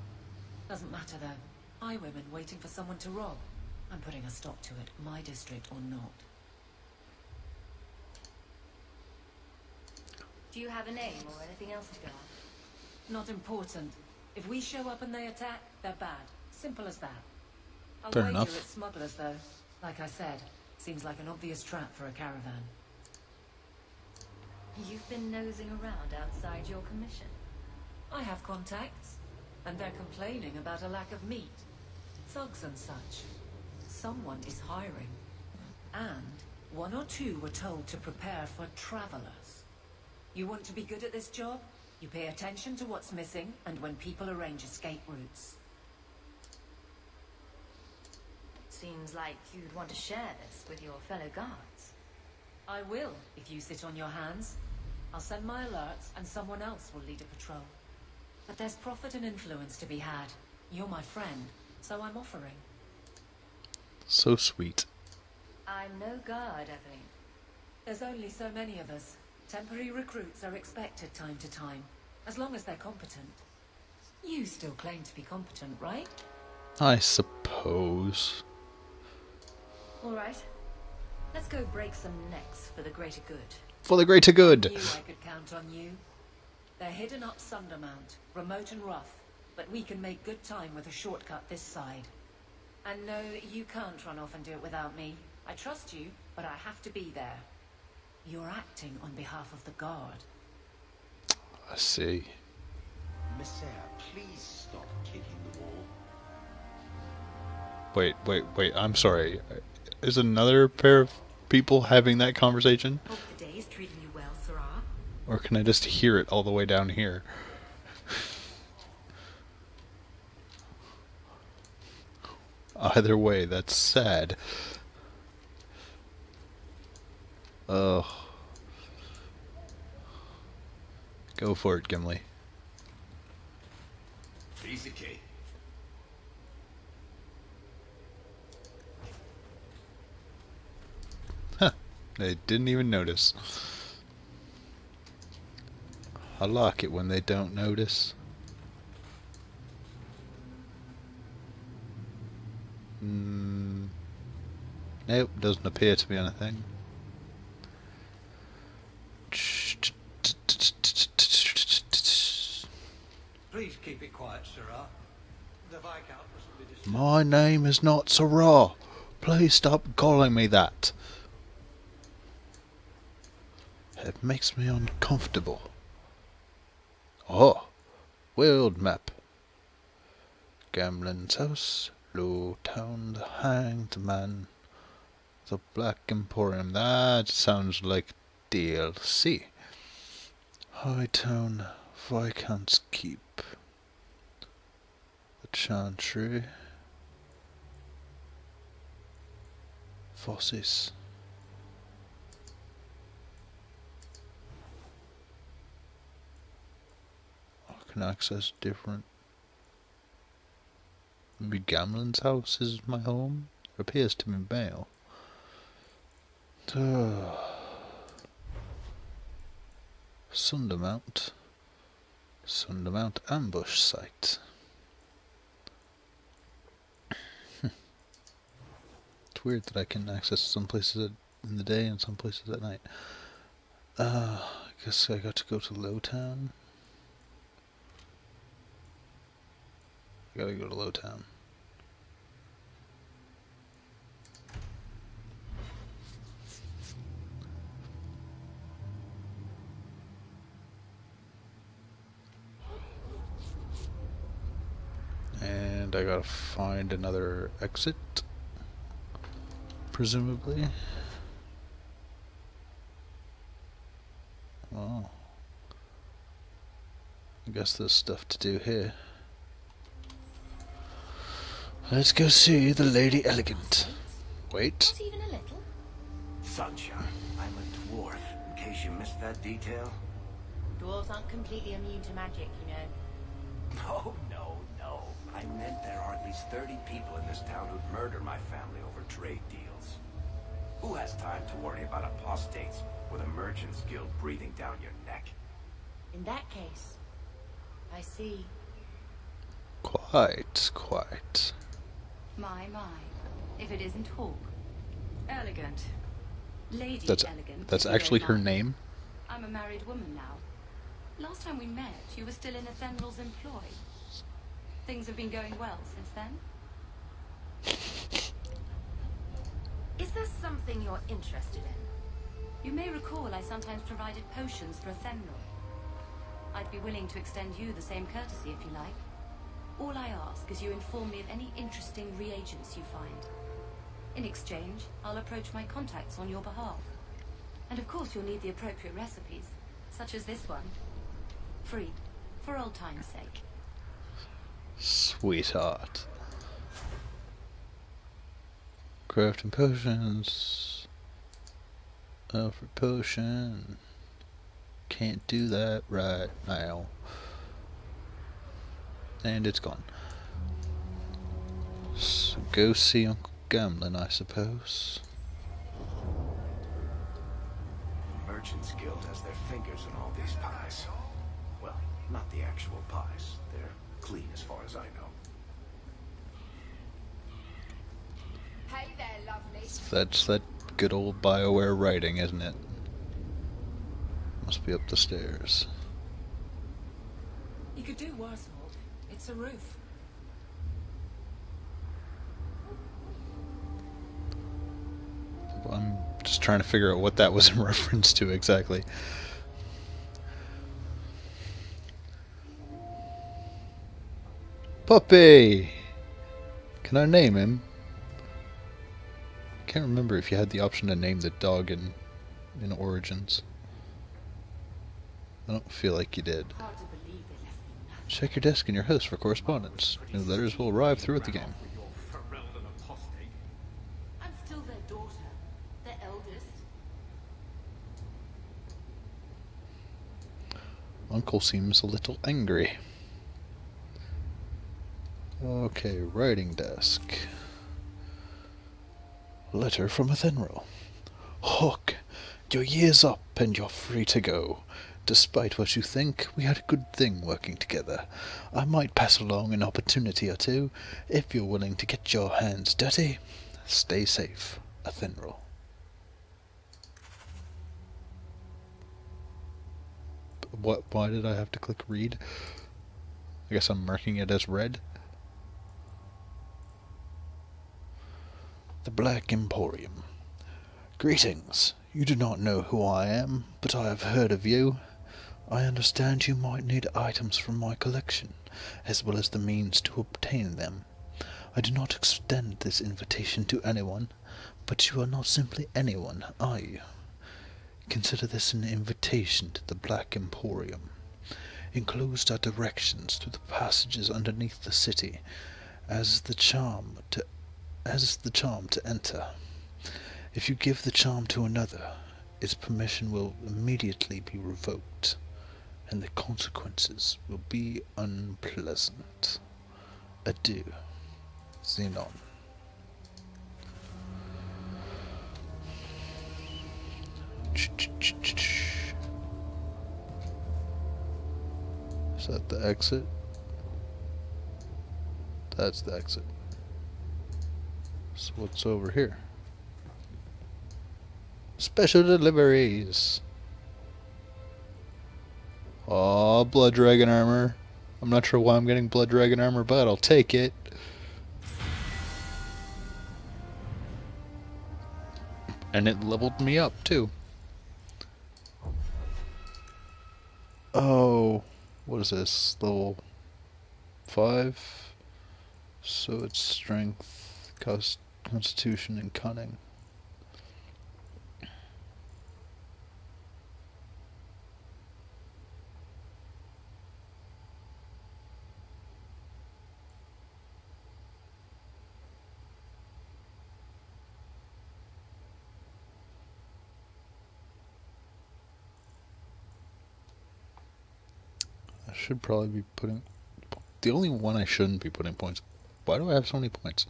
Doesn't matter though. Highwaymen waiting for someone to rob. I'm putting a stop to it, my district or not. Do you have a name or anything else to go on? Not important. If we show up and they attack, they're bad. Simple as that. I'll Fair wager enough. it's smugglers, though. Like I said, seems like an obvious trap for a caravan. You've been nosing around outside your commission. I have contacts, and they're complaining about a lack of meat. Thugs and such. Someone is hiring. And one or two were told to prepare for travelers. You want to be good at this job? You pay attention to what's missing and when people arrange escape routes. Seems like you'd want to share this with your fellow guards. I will, if you sit on your hands. I'll send my alerts and someone else will lead a patrol. But there's profit and influence to be had. You're my friend, so I'm offering. So sweet. I'm no guard, Evelyn. There's only so many of us. Temporary recruits are expected time to time, as long as they're competent. You still claim to be competent, right? I suppose. All right. Let's go break some necks for the greater good. For the greater good. I knew I could count on you. They're hidden up Sundermount, remote and rough, but we can make good time with a shortcut this side. And no, you can't run off and do it without me. I trust you, but I have to be there. You're acting on behalf of the guard. I see. Messiah, please stop kicking the wall. Wait, I'm sorry. Is another pair of people having that conversation? Hope the day is treating you well, Sarah. Or can I just hear it all the way down here? Either way, that's sad. Ugh. Go for it, Gimli. Piece of cake. Huh. They didn't even notice. I like it when they don't notice. Nope, doesn't appear to be anything. Please keep it quiet, Sirrah. The Viscount mustn't be disturbed. My name is not Sarah. Please stop calling me that. It makes me uncomfortable. Oh, world map. Gamlen's house, Lowtown, the hanged man, the Black Emporium. That sounds like DLC. Hightown, Viscount's Keep, the Chantry, Fosses. I can access different. Maybe Gamlen's house is my home. It appears to be male. Sundermount. Sundermount ambush site. It's weird that I can access some places in the day and some places at night. I guess I got to go to Lowtown. I gotta go to Lowtown. And I gotta find another exit, presumably. Oh. I guess there's stuff to do here. Let's go see the Lady Elegant. Wait. Not even a little. Sunshine, I'm a dwarf, in case you missed that detail. Dwarves aren't completely immune to magic, you know. No. I meant there are at least 30 people in this town who'd murder my family over trade deals. Who has time to worry about apostates with a merchant's guild breathing down your neck? In that case, I see. Quite. My. If it isn't Hawke. Elegant. Lady Elegant. That's actually her name? I'm a married woman now. Last time we met, you were still in Athenral's employ. Things have been going well since then? Is there something you're interested in? You may recall I sometimes provided potions for Athenral. I'd be willing to extend you the same courtesy if you like. All I ask is you inform me of any interesting reagents you find. In exchange, I'll approach my contacts on your behalf. And of course you'll need the appropriate recipes, such as this one. Free. For old time's sake. Sweetheart. Crafting potions. Alfred potion. Can't do that right now. And it's gone. So go see Uncle Gamlin, I suppose. The Merchants Guild has their fingers in all these pies. Well, not the actual pies. They're clean as far as I know. Hey there, lovely. That's that good old BioWare writing, isn't it? Must be up the stairs. You could do worse, Hawke. It's a roof. I'm just trying to figure out what that was in reference to exactly. Puppy! Can I name him? I can't remember if you had the option to name the dog in Origins. I don't feel like you did. Check your desk in your house for correspondence. New letters will arrive throughout the game. I'm still their daughter. Their eldest. Uncle seems a little angry. Okay, writing desk. Letter from Athenril. Hawke, your year's up and you're free to go. Despite what you think, we had a good thing working together. I might pass along an opportunity or two, if you're willing to get your hands dirty. Stay safe, Athenril. What? Why did I have to click read? I guess I'm marking it as read. The Black Emporium. Greetings. You do not know who I am, but I have heard of you. I understand you might need items from my collection, as well as the means to obtain them. I do not extend this invitation to anyone, but you are not simply anyone, are you? Consider this an invitation to the Black Emporium. Enclosed are directions through the passages underneath the city, as the charm to enter. If you give the charm to another, its permission will immediately be revoked, and the consequences will be unpleasant. Adieu, Xenon. Is that the exit? That's the exit. So what's over here? Special deliveries. Oh, blood dragon armor. I'm not sure why I'm getting blood dragon armor, but I'll take it. And it leveled me up too. Oh, what is this? Level 5? So it's strength, constitution, and cunning. I should probably be putting... The only one I shouldn't be putting points... Why do I have so many points?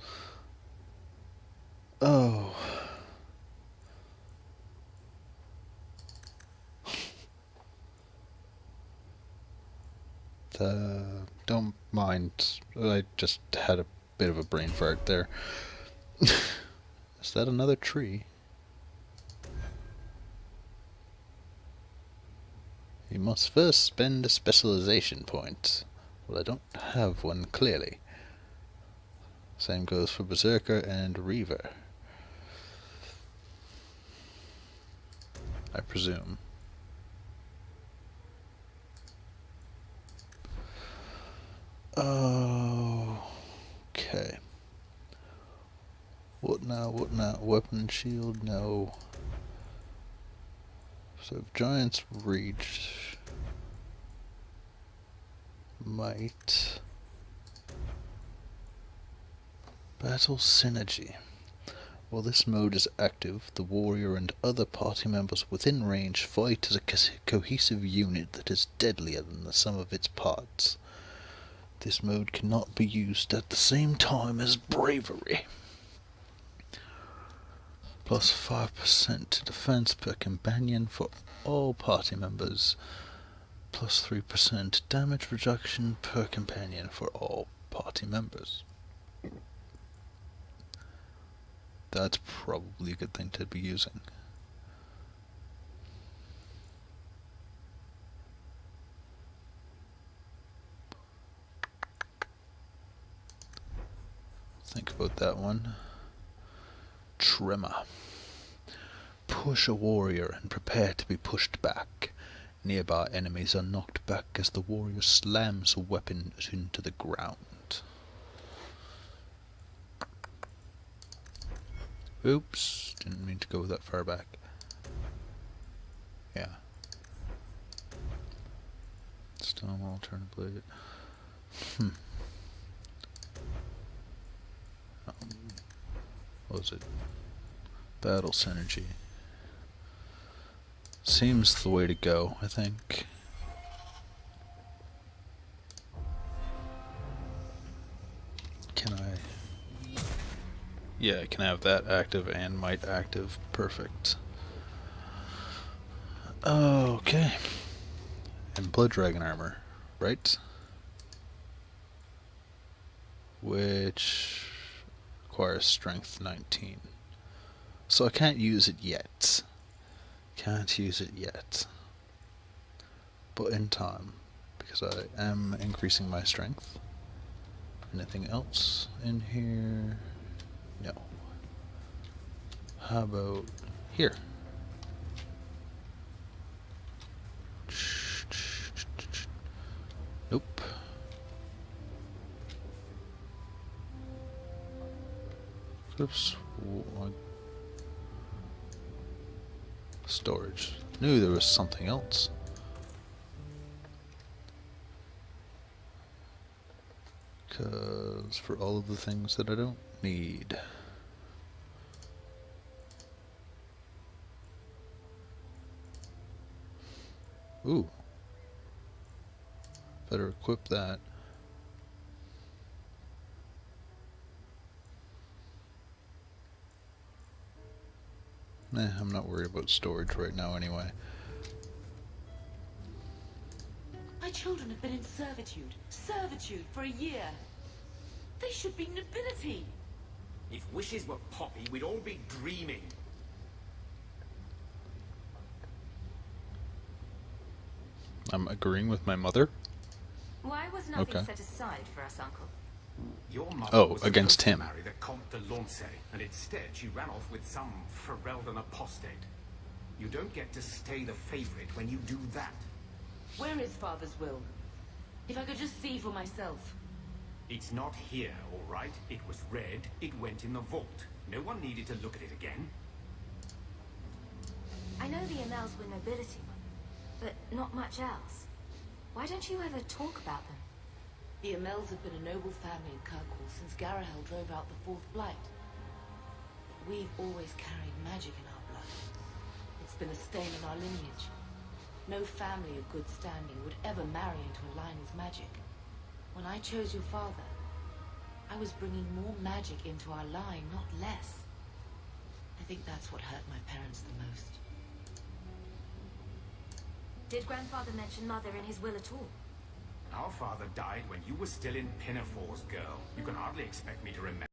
Oh... Don't mind. I just had a bit of a brain fart there. Is that another tree? You must first spend a specialization point. Well, I don't have one, clearly. Same goes for Berserker and Reaver, I presume. Okay. What now? What now? Weapon shield? No. So if Giants reach... might. Battle synergy. While this mode is active, the warrior and other party members within range fight as a cohesive unit that is deadlier than the sum of its parts. This mode cannot be used at the same time as bravery. Plus 5% to defense per companion for all party members. Plus 3% damage reduction per companion for all party members. That's probably a good thing to be using. Think about that one. Tremor. Push a warrior and prepare to be pushed back. Nearby enemies are knocked back as the warrior slams a weapon into the ground. Oops, didn't mean to go that far back. Yeah. Stone wall, turn a blade. What was it? Battle synergy. Seems the way to go, I think. Can I? Yeah, I can have that active and might active. Perfect. Okay. And Blood Dragon armor, right? Which requires strength 19. So I can't use it yet. Can't use it yet. But in time, because I am increasing my strength. Anything else in here? No. How about here? Nope. Oops. Storage. Knew there was something else. Because for all of the things that I don't need. Ooh. Better equip that. I'm not worried about storage right now anyway. My children have been in servitude for a year. They should be nobility. If wishes were poppy, we'd all be dreaming. I'm agreeing with my mother. Why was nothing Okay. set aside for us, Uncle? Your mother Oh, was against supposed him. to marry the Comte de Lancey, and instead she ran off with some Ferelden apostate. You don't get to stay the favorite when you do that. Where is Father's will? If I could just see for myself. It's not here, all right? It was read, it went in the vault. No one needed to look at it again. I know the Amels were nobility, but not much else. Why don't you ever talk about them? The Amels have been a noble family in Kirkwall since Garahel drove out the Fourth Blight. But we've always carried magic in our blood. It's been a stain in our lineage. No family of good standing would ever marry into a line with magic. When I chose your father, I was bringing more magic into our line, not less. I think that's what hurt my parents the most. Did Grandfather mention Mother in his will at all? Our father died when you were still in Pinafores, girl. You can hardly expect me to remember.